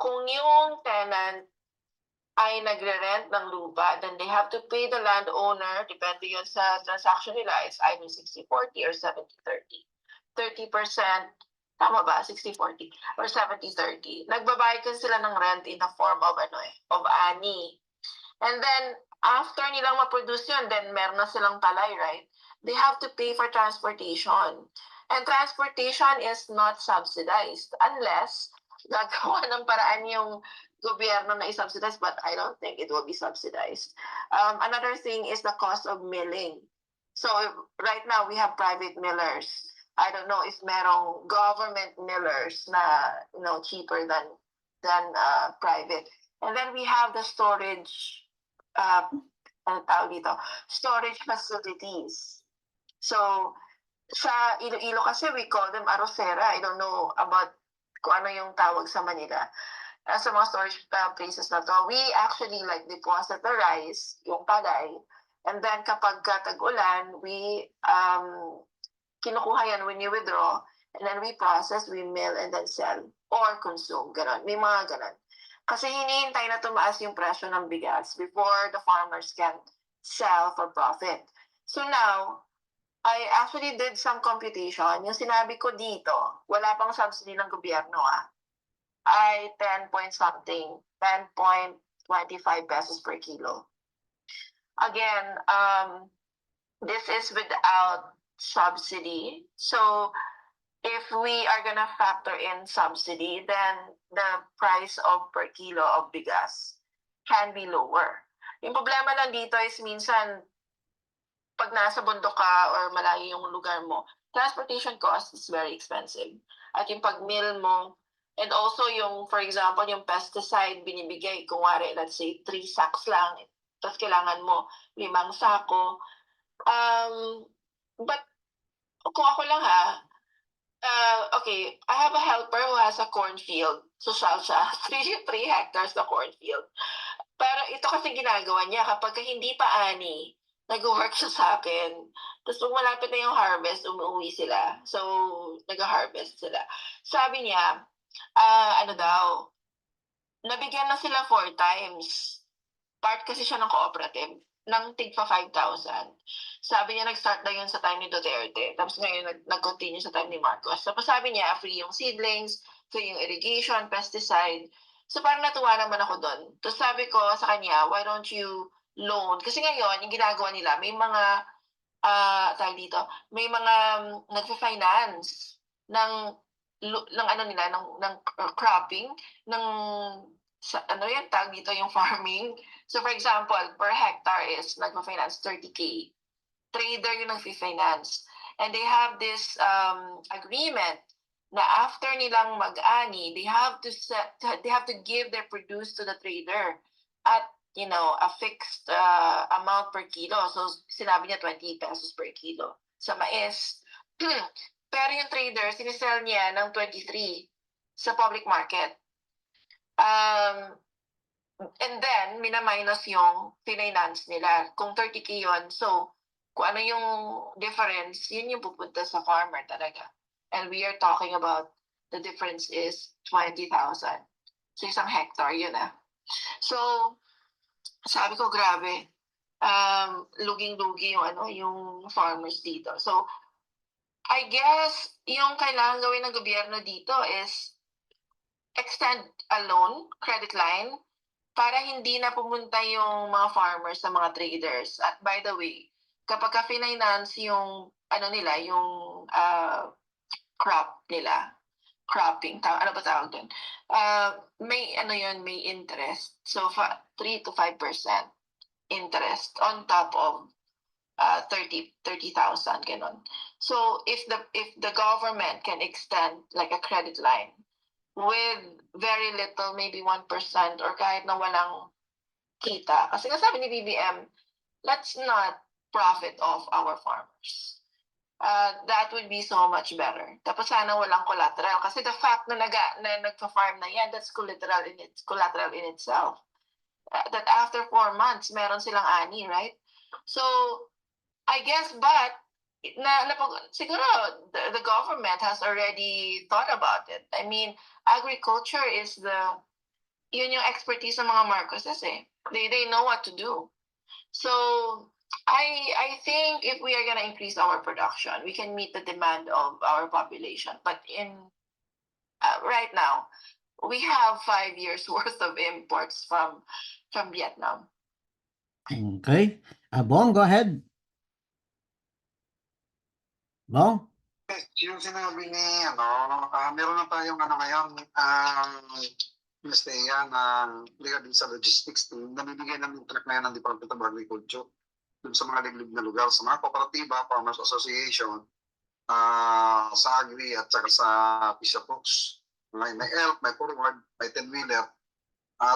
Kung yung tenant ay nagre-rent ng lupa, then they have to pay the landowner, depende yun sa transaction nila, it's either 60-40 or 70-30. 30%, tama ba? 60-40 or 70-30. Nagbabayad kasi sila ng rent in the form of ani. And then, after nilang ma-produce yun, then meron na silang palay, right? They have to pay for transportation. And transportation is not subsidized unless gagawa ng paraan yung gobyerno na i-subsidize, but I don't think it will be subsidized. Another thing is the cost of milling. So right now we have private millers. I don't know if merong government millers na cheaper than private. And then we have the storage ano tawag dito? Storage facilities. So sa Iloilo kasi we call them arrocera. I don't know about kung ano yung tawag sa Manila. Sa mga storage places na to, we actually like deposit the rice, yung palay, and then kapag tag-ulan, we kinukuha yan when you withdraw, and then we process, we mill, and then sell or consume. Ganon. May mga ganon. Kasi hinihintay na tumaas yung presyo ng bigas before the farmers can sell for profit. So now, I actually did some computation. Yung sinabi ko dito, wala pang subsidy ng gobyerno ay 10 point something, 10.25 pesos per kilo. Again, this is without subsidy. So if we are gonna factor in subsidy, then the price of per kilo of bigas can be lower. Yung problema lang dito is minsan, pag nasa bundok ka or malayo yung lugar mo, transportation cost is very expensive. At yung pag-mill mo, and also yung, for example, yung pesticide binibigay, kung wari, let's say, 3 sacks lang, tapos kailangan mo 5 sako. But kung ako lang okay, I have a helper who has a cornfield. Social siya, 3 hectares na cornfield. Pero ito kasi ginagawa niya, kapag hindi pa ani, nag-work siya sa akin. Tapos pag malapit na yung harvest, umuwi sila. So, nag-harvest sila. Sabi niya, ano daw, nabigyan na sila 4 times. Part kasi siya ng cooperative, ng tigpa 5,000. Sabi niya, nag-start na yun sa time ni Duterte. Tapos ngayon, nag-continue sa time ni Marcos. Tapos sabi niya, free yung seedlings, free yung irrigation, pesticide. So parang natuwa naman ako doon. Tapos sabi ko sa kanya, why don't you loan? Kasi ngayon, yung ginagawa nila, may mga, tawag dito, may mga nagfa-finance ng ano nila, ng cropping, ng, ano yan, tawag dito yung farming. So for example, per hectare is nagfa-finance 30K. Trader yung nagfi-finance. And they have this agreement na after nilang mag-ani, they have to give their produce to the trader at a fixed amount per kilo. So sinabi niya 20 pesos per kilo sa mais. Pero yung trader, sinisell niya ng 23 sa public market. And then, mina-minus yung finance nila. Kung 30K yun, so kung ano yung difference, yun yung pupunta sa farmer talaga. And we are talking about the difference is 20,000. So isang hectare yun So, sabi ko grabe, luging-lugi yung farmers dito. So, I guess yung kailangan gawin ng gobyerno dito is extend a loan, credit line, para hindi na pumunta yung mga farmers sa mga traders. At by the way, kapag ka-finance yung nila, yung crop nila, cropping, ano ba tawag doon? May may interest. So 3 to 5% interest on top of 30,000 ganon. So if the government can extend like a credit line with very little, maybe 1% or kahit na walang kita. Kasi nga sabi ni BBM, let's not profit off our farmers. That would be so much better. Tapos sana walang collateral. Kasi the fact na nagpa-farm na yan, that's collateral in itself. That after 4 months, meron silang ani, right? So, I guess, but siguro the government has already thought about it. I mean, agriculture is yun yung expertise ng mga Marcoses They know what to do. So I think if we are gonna increase our production, we can meet the demand of our population. But right now, we have 5 years worth of imports from Vietnam.
Okay. Bong, go ahead. Bong?
Yung sinabi ni, meron na tayong ngayon, Mr. na regarding sa logistics team, namibigay ng track na yan ng Department of Agriculture dun sa mga liblib na lugar, sa mga kooperatiba, Farmers Association, sa Agri at saka sa Fisher Folks. May elk, may forward, may 10-wheeler,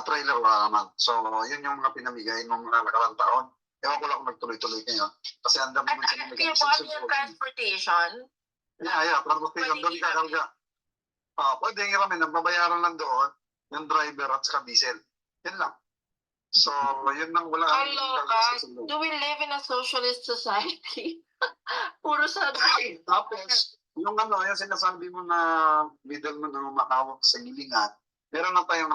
trailer wala naman. So, yun yung mga pinamigay ng mga nakarang taon. Ewan ko lang kung nagtuloy-tuloy kayo. Kasi andam
At
naman sa mga
kaya po ano yung transportation?
transportation doon kakarga. Pwede nga kami, nagbabayaran lang doon yung driver at saka diesel. Yan lang. So, yun lang wala.
Kaloka, do we live in a socialist society? Puro sa
Tapos, yung yung sinasabi mo na middleman ang umakawak sa gilingan, meron na tayong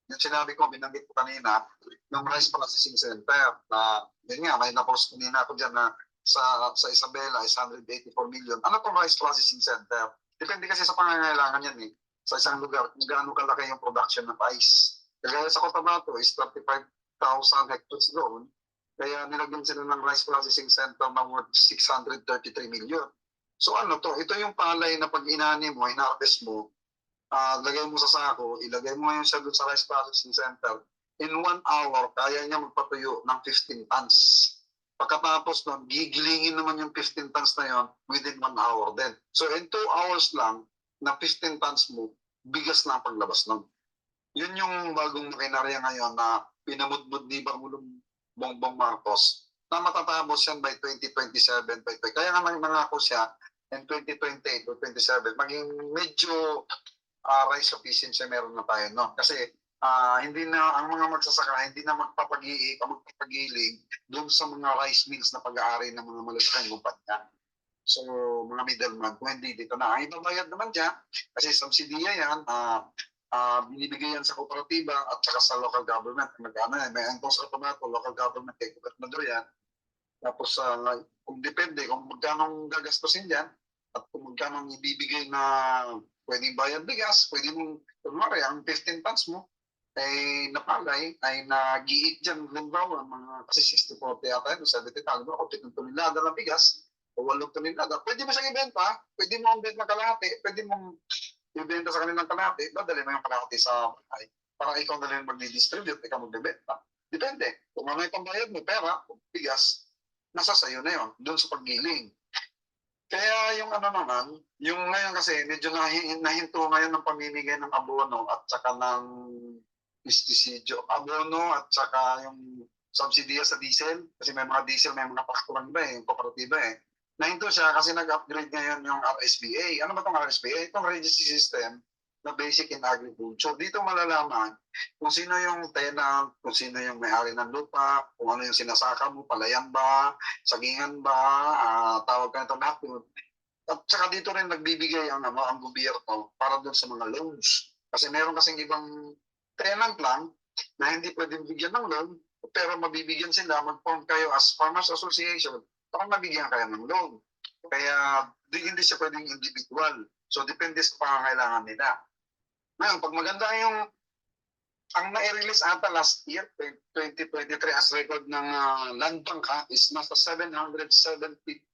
yung sinabi ko, binanggit ko kanina, yung rice processing center na, yun nga, may napost kanina ako dyan na sa Isabela is 184 million. Ano pong rice processing center? Depende kasi sa pangangailangan yan eh. Sa isang lugar, kung gaano kalaki yung production ng rice. Kaya sa Cotabato is 35,000 hectares doon. Kaya nilagyan sila ng rice processing center na worth 633 million. So ano to? Ito yung palay na pag inani mo, inarvest mo, lagay mo sa sako, ilagay mo ngayon siya doon sa rice processing center. In 1 hour, kaya niya magpatuyo ng 15 tons. Pagkatapos nun, gigilingin naman yung 15 tons na yon within 1 hour din. So in 2 hours lang, na 15 tons mo, bigas na ang paglabas nun. Yun yung bagong makinarya ngayon na pinamudmud ni Bangulong Bongbong Marcos na matatapos yan by 2027. Kaya nga nangako siya in 2028 o 27, maging medyo rice sufficiency meron na tayo, no? Kasi hindi na ang mga magsasaka hindi na magpapagiling doon sa mga rice mills na pag-aari ng mga malalaking kumpanya. So, mga middleman, kung hindi dito na, ay babayad naman dyan kasi subsidiya yan, binibigay yan sa kooperatiba at saka sa local government. Magkano yan, may angkong sa tomato, local government, kay gobernador yan. Tapos, kung depende, kung magkano gagastusin dyan, at kung magkano ibibigay na pwedeng bayad bigas, pwede mong, kunwari, ang 15 tons mo, ay napalay, ay nag-iit dyan, halimbawa, mga kasi 60-40 yata yun, 70 tons, o 7 tonelada ng bigas, o 8 tonelada, pwede mo siyang ibenta, pwede mo ang benta kalahati, pwede mong ibenta sa kanilang kalahati, dadali mo yung kalahati sa bahay, para ikaw na rin mag-distribute, ikaw magbibenta. Depende, kung ano yung pambayad mo, pera, bigas, nasa sayo na yun, doon sa paggiling. Kaya yung naman, yung ngayon kasi medyo nahinto ngayon ng pamimigay ng abono at saka ng pestisidyo. Abono at saka yung subsidiya sa diesel. Kasi may mga diesel, may mga pakturan ba yung kooperatiba eh. Nahinto siya kasi nag-upgrade ngayon yung RSPA. Ano ba itong RSPA? Itong registry system na basic in agriculture. Dito malalaman kung sino yung tenant, kung sino yung may-ari ng lupa, kung ano yung sinasaka mo, palayan ba, sagingan ba, tawag ka nito lahat. At saka dito rin nagbibigay ang gobyerno para doon sa mga loans. Kasi meron kasing ibang tenant lang na hindi pwedeng bigyan ng loan, pero mabibigyan sila, mag-form kayo as Farmers Association para mabigyan kayo ng loan. Kaya hindi siya pwedeng individual. So depende sa pangangailangan nila. Ngayon, pag maganda yung ang na-release ata last year, 2023 as record ng Land Bank is nasa 772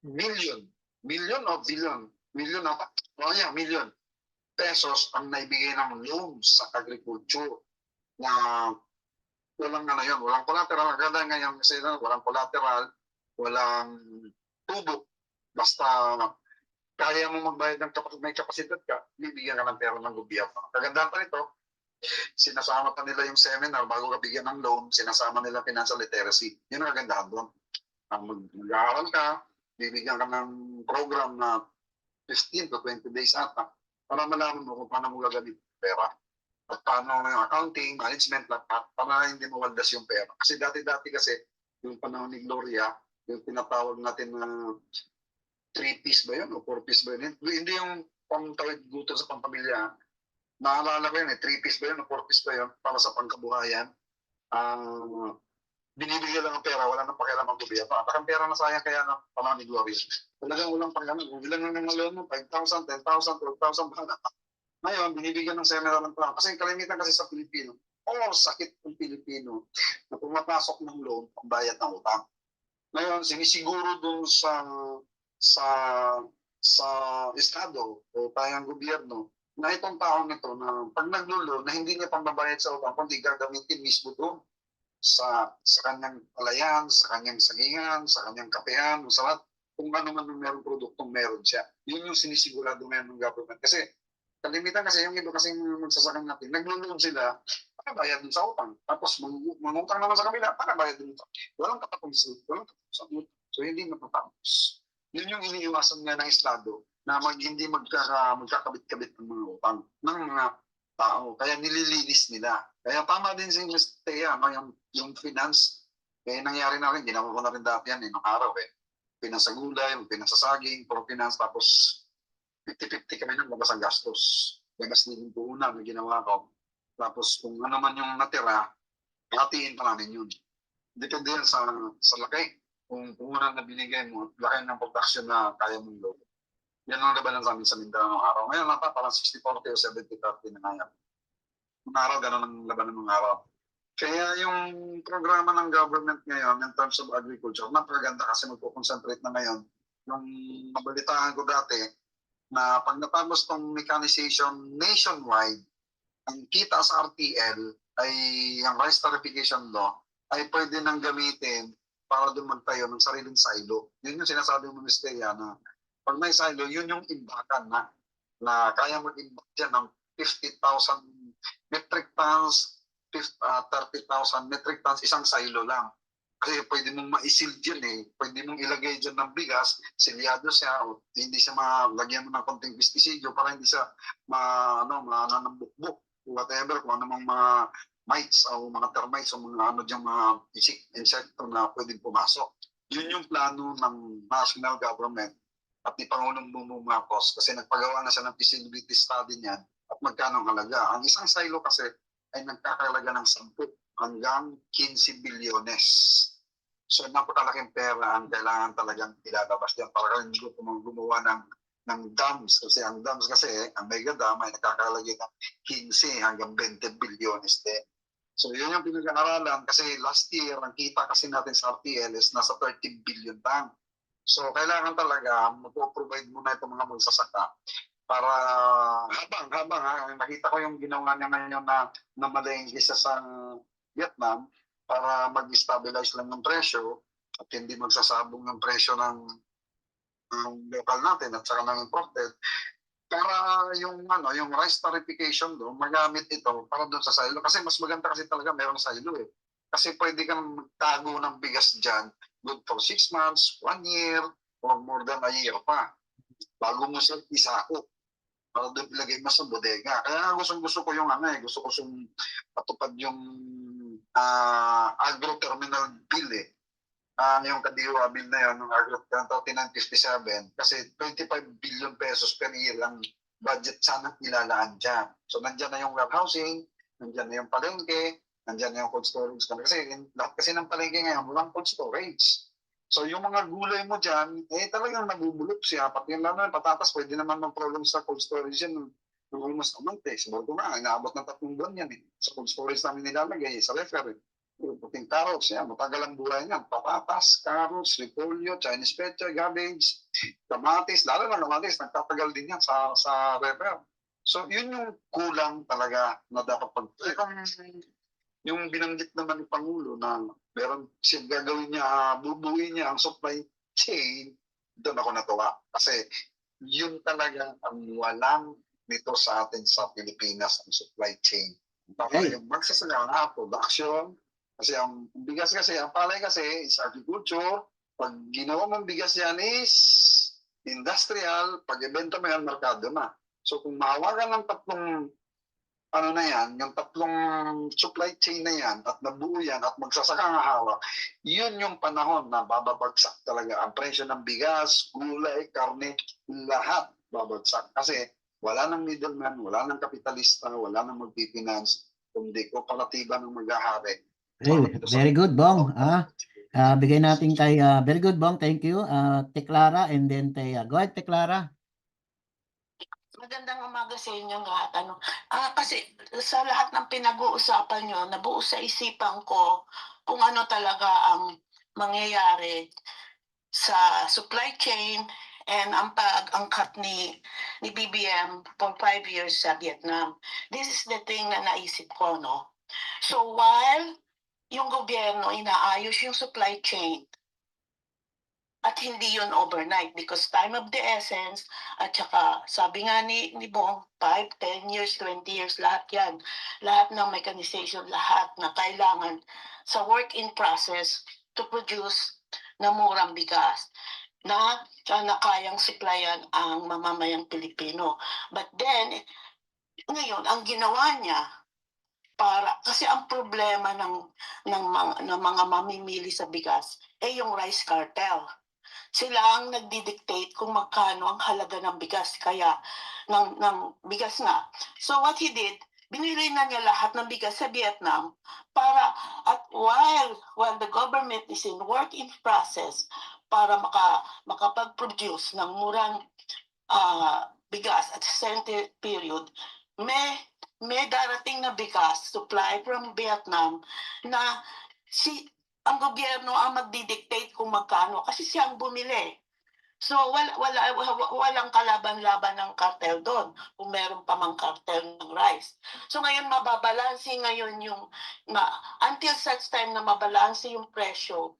million. Million o billion? Million ata? Million pesos ang naibigay ng loans sa agriculture na walang walang collateral. Agad ngayon kasi walang collateral, walang tubo. Basta kaya mo magbayad ng may kapasidad ka, bibigyan ka ng pera ng gobyerno. Kagandahan pa nito, sinasama pa nila yung seminar bago ka bigyan ng loan, sinasama nila financial literacy. Yun ang kagandahan doon. Mag-aaral ka, bibigyan ka ng program na 15 to 20 days ata para malaman mo kung paano mo gagamit yung pera. At paano yung accounting, management, lahat, para hindi mawaldas yung pera. Kasi dati-dati kasi, yung panahon ni Gloria, yung tinatawag natin na 3-piece ba yun o 4-piece ba yun? Hindi yung pangtawid guto sa pangpamilya. Naalala ko yun 3-piece ba yun o 4-piece ba yun para sa pangkabuhayan. Binibigyan lang ang pera, wala nang pakialam ang gobyerno. At ang pera na sayang kaya ng panahon ni Gloria. Talagang walang pakialam. Kung ilan ng mga loan mo, 5,000, 10,000, 12,000, bahala. Ngayon, binibigyan ng seminar ng plan. Kasi kalimitan kasi sa Pilipino, sakit ng Pilipino na pumapasok ng loan pambayad ng utang. Ngayon, sinisiguro dun sa sa estado o tayong gobyerno na itong taong ito na pag naglulo na hindi niya pambabayad sa utang kundi gagamitin mismo doon sa kanyang palayan, sa kanyang sagingan, sa kanyang kapehan, sa lahat kung ano man yung merong produktong meron siya. Yun yung sinisigurado ngayon ng government. Kasi kalimitan kasi yung iba kasing magsasakang natin, nagluloon sila para bayad dun sa utang. Tapos mangutang naman sa kabila para bayad dun sa utang. Walang katapusan. So hindi matatapos. Yun yung iniiwasan nga ng Estado na hindi magkakabit-kabit ng mga utang ng mga tao. Kaya nililinis nila. Kaya tama din si Mestea, yung finance. Kaya nangyari na rin, ginawa ko na rin dati yan nung araw pinasagulay, pinasasaging, puro finance, tapos 50-50 kami ng labas ang gastos. Labas din yung puhunan na ginawa ko. Tapos kung ano man yung natira, hatiin pa namin yun. Depende yan sa laki. Kung puhunan na binigay mo, laki ng production na kaya mong logo. Yan ang labanan sa amin sa Mindanao ng araw. Ngayon nata parang 60-40 o 70-30 na ngayon. Ng araw, ganun ang labanan ng araw. Kaya yung programa ng government ngayon in terms of agriculture, napakaganda kasi magpo-concentrate na ngayon. Yung nabalitaan ko dati, na pag natapos tong mechanization nationwide, ang kita sa RTL ay ang rice tarification law ay pwede nang gamitin para doon magtayo ng sariling silo. Yun yung sinasabi ng Ministerya na pag may silo, yun yung imbakan na kaya mag-imbak dyan ng 50,000 metric tons, 30,000 metric tons, isang silo lang. Kasi pwede mong ma-seal dyan pwede mong ilagay dyan ng bigas, silyado siya, o hindi siya malagyan mo ng konting pestisidyo para hindi siya mananambukbuk, whatever, kung ano mga mites o mga termites o mga ano dyan, mga insekto na pwedeng pumasok. Yun yung plano ng national government at ni Pangulong Bongbong Marcos kasi nagpagawa na siya ng feasibility study niyan at magkano ang halaga. Ang isang silo kasi ay nagkakalaga ng 10 hanggang 15 bilyones. So napakalaking pera ang kailangan talagang ilalabas diyan para hindi ko gumawa ng dams kasi ang dams kasi ang mega dam ay nagkakalaga ng 15 hanggang 20 bilyones din. So yun yung pinag-aaralan kasi last year ang kita kasi natin sa RTL is nasa 13 billion lang. So kailangan talaga magpo-provide muna itong mga magsasaka para habang nakita ko yung ginawa niya ngayon na malengke sa Vietnam para mag-stabilize lang ng presyo at hindi magsasabong ng presyo ng local natin at saka ng imported para yung rice tarification doon magamit ito para doon sa silo kasi mas maganda kasi talaga merong silo kasi pwede kang magtago ng bigas dyan good for 6 months, 1 year or more than a year pa bago mo siya isako para doon ilagay mo sa bodega. Kaya gusto ko yung gusto ko yung patupad yung agro-terminal bill yung Kadiwa bill na yun, ng agro-terminal 3957 kasi 25 billion pesos per year ang budget sana nilalaan dyan. So nandyan na yung warehousing, nandyan na yung palengke, nandyan na yung cold storage. Kasi lahat kasi ng palengke ngayon, walang cold storage. So yung mga gulay mo dyan, talagang nabubulok siya. Pati yung lalo, patatas, pwede naman mag-problem sa cold storage yan ng almost a month. Siguro nga, inaabot ng 3 buwan yan Sa cold storage namin nilalagay, sa refer. Puting carrots, yan, matagal ang buhay niyan. Patatas, carrots, repolyo, Chinese pecha, cabbage, kamatis, lalo na kamatis, nagtatagal din yan sa refer. So yun yung kulang talaga na dapat yung binanggit naman ng Pangulo na meron siya gagawin niya, bubuuin niya ang supply chain, doon ako natuwa. Kasi yun talaga ang walang nito sa atin sa Pilipinas, ang supply chain. Baka yung magsasaka, production, kasi ang bigas kasi, ang palay kasi is agriculture. Pag ginawa mong bigas yan is industrial, pag ibenta mo yan, merkado na. So kung mahawakan ng tatlong yung tatlong supply chain na yan at nabuo yan at magsasaka nga hawak, yun yung panahon na bababagsak talaga ang presyo ng bigas, gulay, karne, lahat babagsak. Kasi wala nang middleman, wala nang kapitalista, wala nang magpipinance, kundi kooperatiba ng mag-ahari.
Very good, Bong. Bigay natin kay, very good, Bong. Thank you. Te Clara and then Thea. Go ahead, Te Clara.
Magandang umaga sa inyong lahat. Kasi sa lahat ng pinag-uusapan nyo, nabuo sa isipan ko kung ano talaga ang mangyayari sa supply chain and ang pag-angkat ni BBM for 5 years sa Vietnam. This is the thing na naisip ko, no? So while yung gobyerno inaayos yung supply chain, at hindi yun overnight because time of the essence at saka sabi nga ni Bong 5, 10 years, 20 years lahat yan. Lahat ng mechanization, lahat na kailangan sa work in process to produce na murang bigas na kayang supplyan ang mamamayang Pilipino. But then, ngayon, ang ginawa niya kasi ang problema ng mga mamimili sa bigas ay yung rice cartel. Sila ang nagdi-dictate kung magkano ang halaga ng bigas, kaya ng bigas nga. So what he did, binili na niya lahat ng bigas sa Vietnam para at while the government is in work in process para makapag-produce ng murang bigas at the same period, may darating na bigas supply from Vietnam na ang gobyerno ang magdi-dictate kung magkano kasi siya ang bumili. So walang kalaban-laban ng cartel doon kung meron pa mang cartel ng rice. So ngayon mababalanse ngayon until such time na mabalanse yung presyo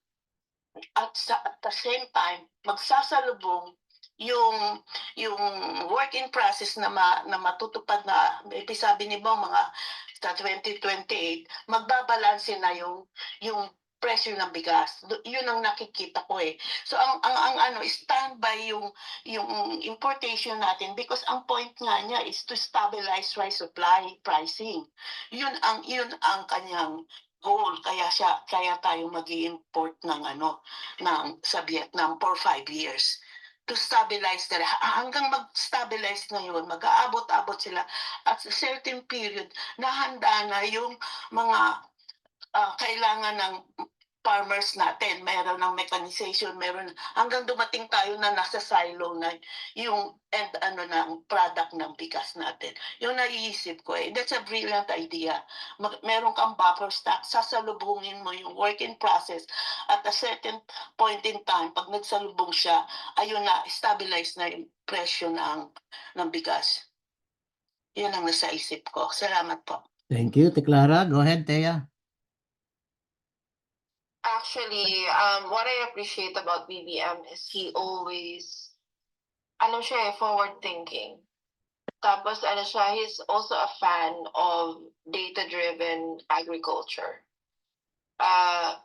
at at the same time magsasalubong yung work in process na matutupad na sabi ni Bong mga sa 2028 magbabalanse na yung presyo ng bigas. Yun ang nakikita ko eh. So ang standby yung importation natin because ang point nga niya is to stabilize rice supply pricing. Yun ang kanyang goal, kaya tayo mag-i-import ng sa Vietnam for 5 years to stabilize nila. Hanggang mag-stabilize na yun, mag-aabot-abot sila at a certain period na handa na yung mga kailangan ng farmers natin, meron ng mechanization, meron hanggang dumating tayo na nasa silo na yung ng product ng bigas natin. Yung naiisip ko that's a brilliant idea. Meron kang buffer stock, sasalubungin mo yung work in process at a certain point in time, pag nagsalubong siya, ayun na, stabilize na yung presyo ng bigas. Yun ang nasa isip ko. Salamat po.
Thank you, Teklara. Go ahead, Thea.
Actually, what I appreciate about BBM is he always, siya forward thinking. Tapos, he's also a fan of data-driven agriculture.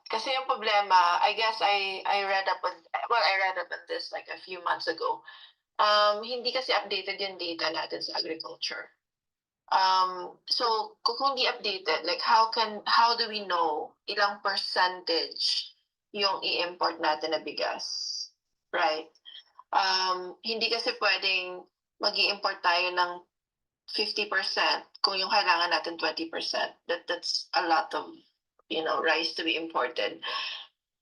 Kasi yung problema, I guess I read up on this like a few months ago. Hindi kasi updated yung data natin sa agriculture. So kung hindi updated, like how do we know ilang percentage yung i-import natin na bigas, right? Hindi kasi pwedeng mag-i-import tayo ng 50% kung yung kailangan natin 20%. That's a lot of rice to be imported.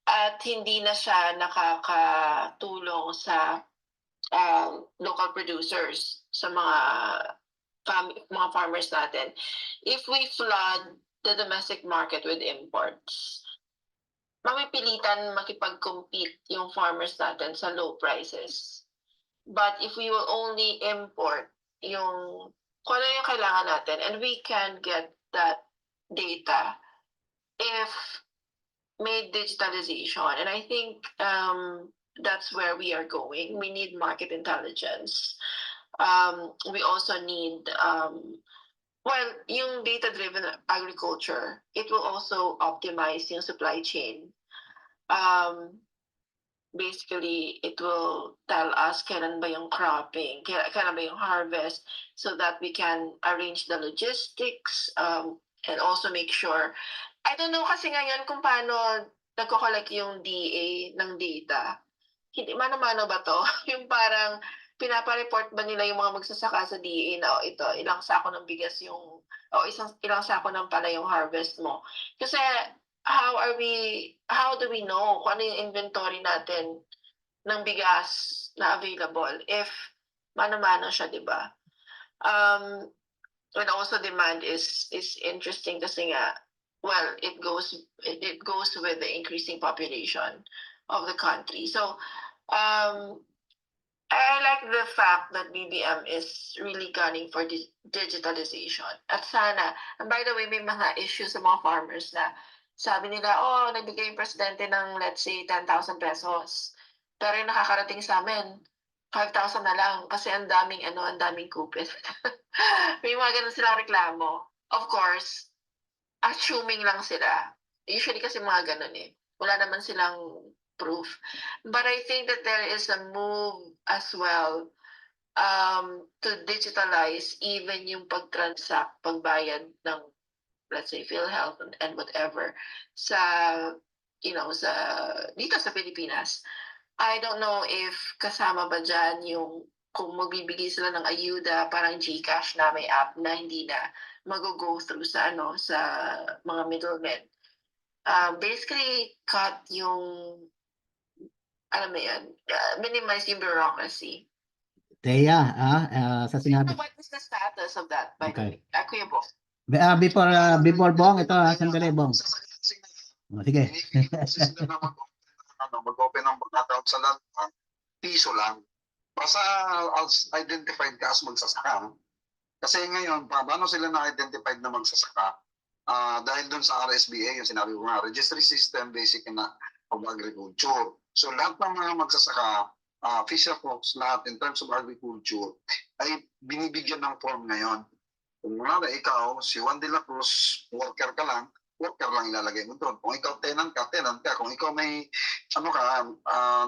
At hindi na siya nakakatulong sa local producers, sa mga farmers natin. If we flood the domestic market with imports, mamipilitan makipag-compete yung farmers natin sa low prices. But if we will only import kung ano yung kailangan natin, and we can get that data if made digitalization. And I think that's where we are going. We need market intelligence. We also need yung data-driven agriculture, it will also optimize yung supply chain. Basically, it will tell us kailan ba yung cropping, kailan ba yung harvest, so that we can arrange the logistics and also make sure. I don't know kasi ngayon kung paano nagko-collect yung DA ng data. Hindi, mano-mano ba to? Yung parang pinapa-report ba nila yung mga magsasaka sa DA na ito, ilang sako ng bigas ilang sako ng pala yung harvest mo. Kasi how do we know kung ano yung inventory natin ng bigas na available if mano-mano siya, di ba? And also demand is interesting kasi nga, well, it goes with the increasing population of the country. So I like the fact that BBM is really gunning for digitalization. At sana, and by the way, may mga issues sa mga farmers na sabi nila, oh, nagbigay yung presidente ng, let's say, 10,000 pesos. Pero yung nakakarating sa amin, 5,000 na lang kasi ang daming kupit. May mga ganun silang reklamo. Of course, assuming lang sila. Usually kasi mga ganun eh. Wala naman silang proof. But I think that there is a move as well to digitalize even yung pag-transact, pagbayad ng, let's say, PhilHealth and whatever sa, dito sa Pilipinas. I don't know if kasama ba dyan yung kung magbibigay sila ng ayuda, parang GCash na may app na hindi na mag-go through sa mga middlemen. Basically, cut yung, alam mo yan, minimize yung bureaucracy.
Thea, sa sinabi.
What is the status of that, by
Okay.
the way? Kuya Bo.
Before Bong, ito sandali Bong. Sige.
Mag-open ng account sa land, piso lang. Basta as identified ka as magsasaka. Kasi ngayon, paano sila na-identified na magsasaka? Dahil dun sa RSBA, yung sinabi ko nga, Registry System Basic na of Agriculture. So lahat ng mga magsasaka, fisher folks, lahat in terms of agriculture, ay binibigyan ng form ngayon. Kung nga ikaw, si Juan de la Cruz, worker lang ilalagay mo doon. Kung ikaw tenant ka. Kung ikaw may,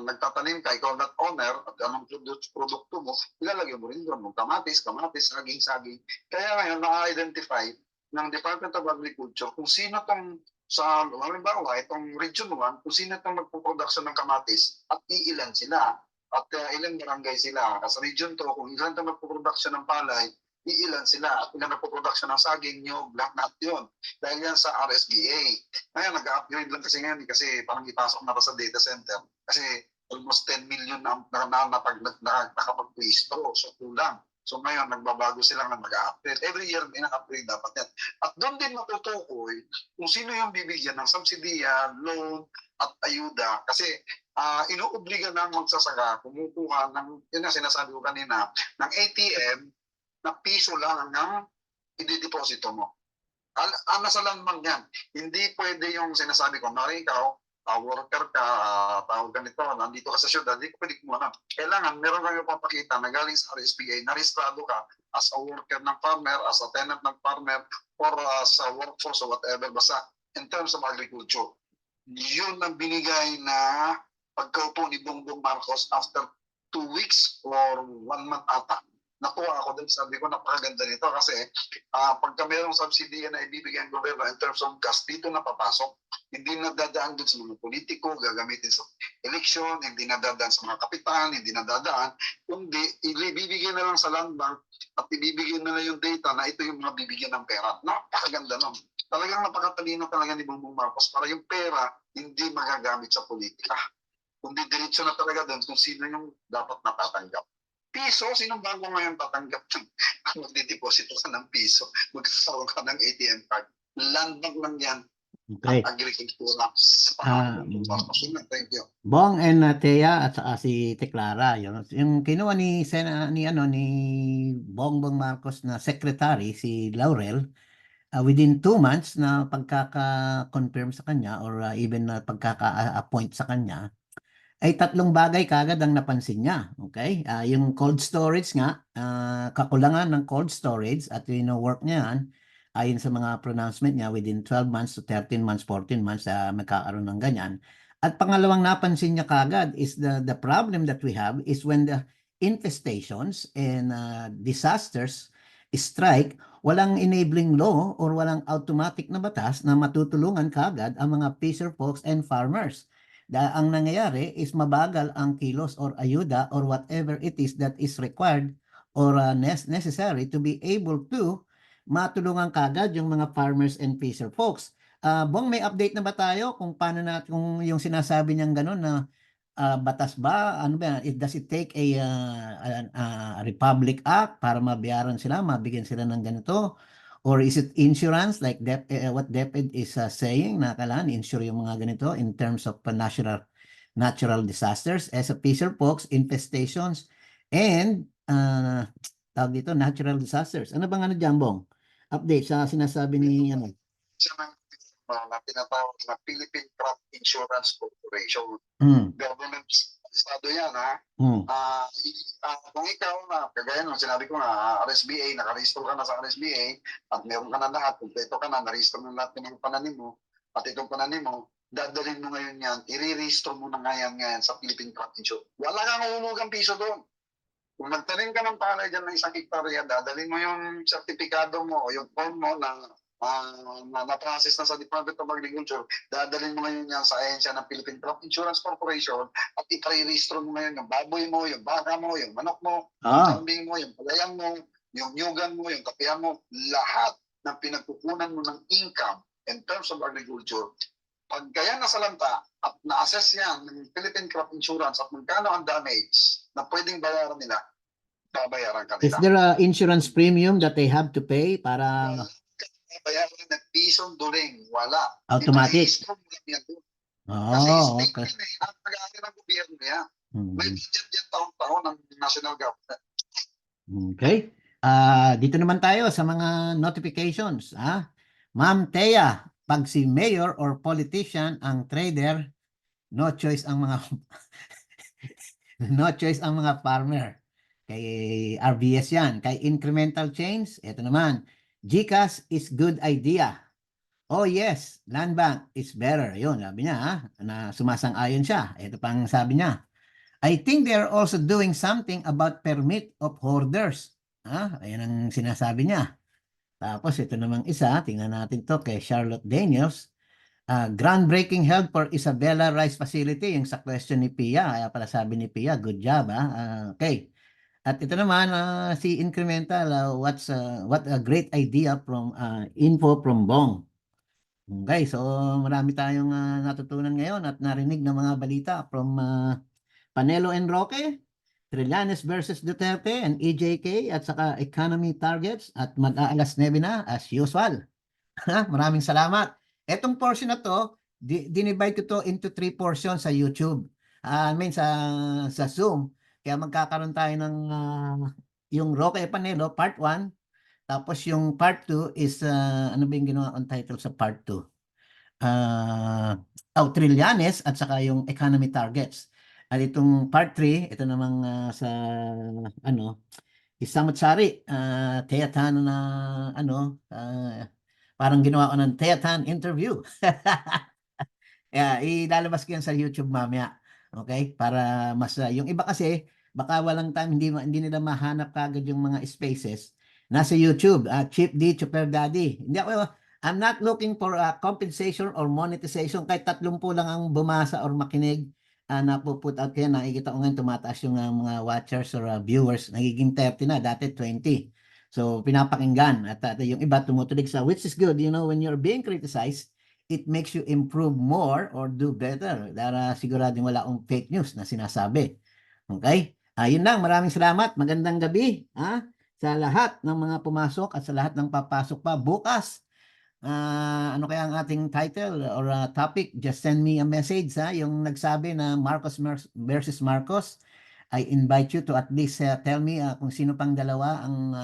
nagtatanim ka, ikaw not owner, at anong produkto mo, ilalagay mo rin doon. Kamatis, saging. Kaya ngayon, na-identify ng Department of Agriculture kung sino tong sa, halimbawa, itong Region 1, kung sino itong magpuproduction ng kamatis at iilan sila. At ilang barangay sila. Sa Region 2, kung ilan itong magpuproduction ng palay, iilan sila at ilan nagpo-production ng saging, nyog, lahat yun. Dahil yan sa RSBA. Ngayon, nag-upgrade lang kasi ngayon kasi parang ipasok na pa sa data center. Kasi almost 10 million na nakapag-pwesto. So, kulang. So, ngayon, nagbabago sila na mag-upgrade. Every year, may na-upgrade dapat yan. At doon din matutukoy kung sino yung bibigyan ng subsidiya, loan, at ayuda. Kasi inuobliga na ang magsasaka, kumukuha ng, yun na sinasabi ko kanina, ng ATM, na piso lang ang i-deposito mo. Nasa landmark yan. Hindi pwede yung sinasabi ko, mari ikaw, worker ka, tawag ganito, nandito ka sa syudad, hindi ko pwede kumuha. Kailangan, meron kayo papakita na galing sa RSPA, naregistrado ka as a worker ng farmer, as a tenant ng farmer, or as a workforce or whatever, basta in terms of agriculture. Yun ang binigay na pagkaupo ni Bongbong Marcos after 2 weeks or 1 month ata. Natuwa ako din, sabi ko napakaganda nito kasi pagka mayroong subsidy na ibibigay ang gobyerno in terms of gas, dito na papasok. Hindi na dadaan doon sa mga politiko, gagamitin sa eleksyon, hindi na dadaan sa mga kapitan, hindi na dadaan. Kundi ibibigay na lang sa land bank at ibibigay na lang yung data na ito yung mga bibigyan ng pera. Napakaganda nun. Talagang napakatalino talaga ni Bongbong Marcos para yung pera hindi magagamit sa politika. Kundi diretso na talaga doon kung sino yung dapat natatanggap. Piso, sinong bago ngayon tatanggap ng magdideposito ka ng piso, magkakaroon ka ng ATM card. Land bank lang yan.
Okay.
Agricultura. Thank you.
Bong and Thea at saka si Teclara, yung kinuha ni Bongbong Marcos na secretary, si Laurel, within 2 months na pagkaka-confirm sa kanya or even na pagkaka-appoint sa kanya, ay 3 bagay kagad ang napansin niya. Okay? Yung cold storage nga, kakulangan ng cold storage at work niya yan, ayon sa mga pronouncement niya, within 12 months to 13 months, 14 months, magkakaroon ng ganyan. At pangalawang napansin niya kagad is the problem that we have is when the infestations and disasters strike, walang enabling law or walang automatic na batas na matutulungan kagad ang mga fisher folks and farmers. Ang nangyayari is mabagal ang kilos or ayuda or whatever it is that is required or necessary to be able to matulungan kagad yung mga farmers and fisher folks. Bong, may update na ba tayo kung paano kung yung sinasabi niyang gano'n na batas ba? Ano ba? Does it take a Republic Act para mabayaran sila, mabigyan sila ng ganito? Or is it insurance like what DepEd is saying na kailangan insure yung mga ganito in terms of natural disasters, as a fisher folks, infestations, and tawag dito, natural disasters. Ano bang ano dyan, Bong? Update sa sinasabi ni ano?
Siya ng na tinatawag na Philippine Crop Insurance Corporation.
Mm,
Government estado yan, ha?
mm,
Kung ikaw na, kagaya nung sinabi ko nga, RSBA, nakarehistro ka na sa RSBA, at meron ka na lahat, kumpleto ka na, narehistro na lahat ng pananim mo, at itong pananim mo, dadalhin mo ngayon yan, i-rehistro mo na ngayon sa Philippine Crop Insurance. Wala kang uhulugang piso doon. Kung magtanim ka ng palay dyan ng 1 hektarya, dadalhin mo yung sertifikado mo o yung form mo na process na sa Department of Agriculture, dadalhin mo ngayon yan sa ahensya ng Philippine Crop Insurance Corporation at i-rehistro mo ngayon yung baboy mo, yung baka mo, yung manok mo, yung kambing mo, yung palayang mo, yung nyugan mo, yung kapihan mo, lahat ng pinagkukunan mo ng income in terms of agriculture. Pag kaya nasalanta at na-assess yan ng Philippine Crop Insurance at magkano ang damage na pwedeng bayaran nila, babayaran ka
is
nila.
there a insurance premium that they have to pay para
Wala ka bayaran ng pisong duling. Wala.
automatic?
Iparehistro mo lang yan doon. Kasi
Oh,
state
okay.
yun ang pag-aari ng gobyerno yan. May
Mm,
budget yan taon-taon ng national government.
okay. Dito naman tayo sa mga notifications. Ma'am Thea, pag si mayor or politician ang trader, no choice ang mga no choice ang mga farmer. Kay RBS yan. Kay incremental change, ito naman. GCash is good idea. Oh yes, land bank is better. Yun, sabi niya, na sumasang-ayon siya. Ito pang sabi niya. I think they are also doing something about permit of hoarders. Ayan ang sinasabi niya. Tapos ito namang isa, tingnan natin to kay Charlotte Daniels. Groundbreaking held for Isabela Rice Facility, yung sa question ni Pia. Kaya pala sabi ni Pia, good job. Okay. At ito naman, si Incremental, what a great idea from info from Bong. Okay, so marami tayong natutunan ngayon at narinig na mga balita from Panelo and Roque, Trillanes versus Duterte and EJK at saka economy targets at mag-aalas 9 na as usual. Maraming salamat. Etong portion na to, dinivide ko to into 3 portions sa YouTube. I mean sa Zoom. Kaya magkakaroon tayo ng yung Roque Panelo part 1. Tapos yung part 2 is ano ba yung ginawa on title sa part 2? Trillanes at saka yung economy targets. At itong part 3, ito namang sa Isamutsari, Teatan na parang ginawa ko ng Teatan interview. Ilalabas ko yan sa YouTube mamaya. Okay? Para mas yung iba kasi baka walang time, hindi nila mahanap kagad yung mga spaces. Nasa YouTube, Chip D, Chopper Daddy. I'm not looking for compensation or monetization. Kahit 30 lang ang bumasa or makinig, napuput out kaya nakikita ko ngayon tumataas yung mga watchers or viewers. Nagiging 30 na, dati 20. So, pinapakinggan. At yung iba tumutulig sa, which is good, when you're being criticized, it makes you improve more or do better. Dara siguradong wala akong fake news na sinasabi. Okay? Yun lang. Maraming salamat. Magandang gabi sa lahat ng mga pumasok at sa lahat ng papasok pa. Bukas, ano kaya ang ating title or topic? Just send me a message. Yung nagsabi na Marcos versus Marcos, I invite you to at least tell me kung sino pang dalawa ang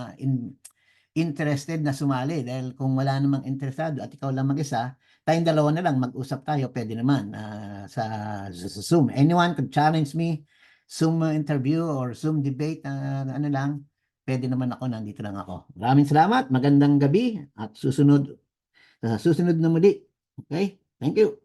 interested na sumali. Dahil kung wala namang interesado at ikaw lang mag-isa, tayong dalawa na lang, mag-usap tayo, pwede naman sa Zoom. Anyone could challenge me, Zoom interview or Zoom debate, ano lang, pwede naman ako, nandito lang ako. Maraming salamat, magandang gabi at susunod na muli. Okay? Thank you.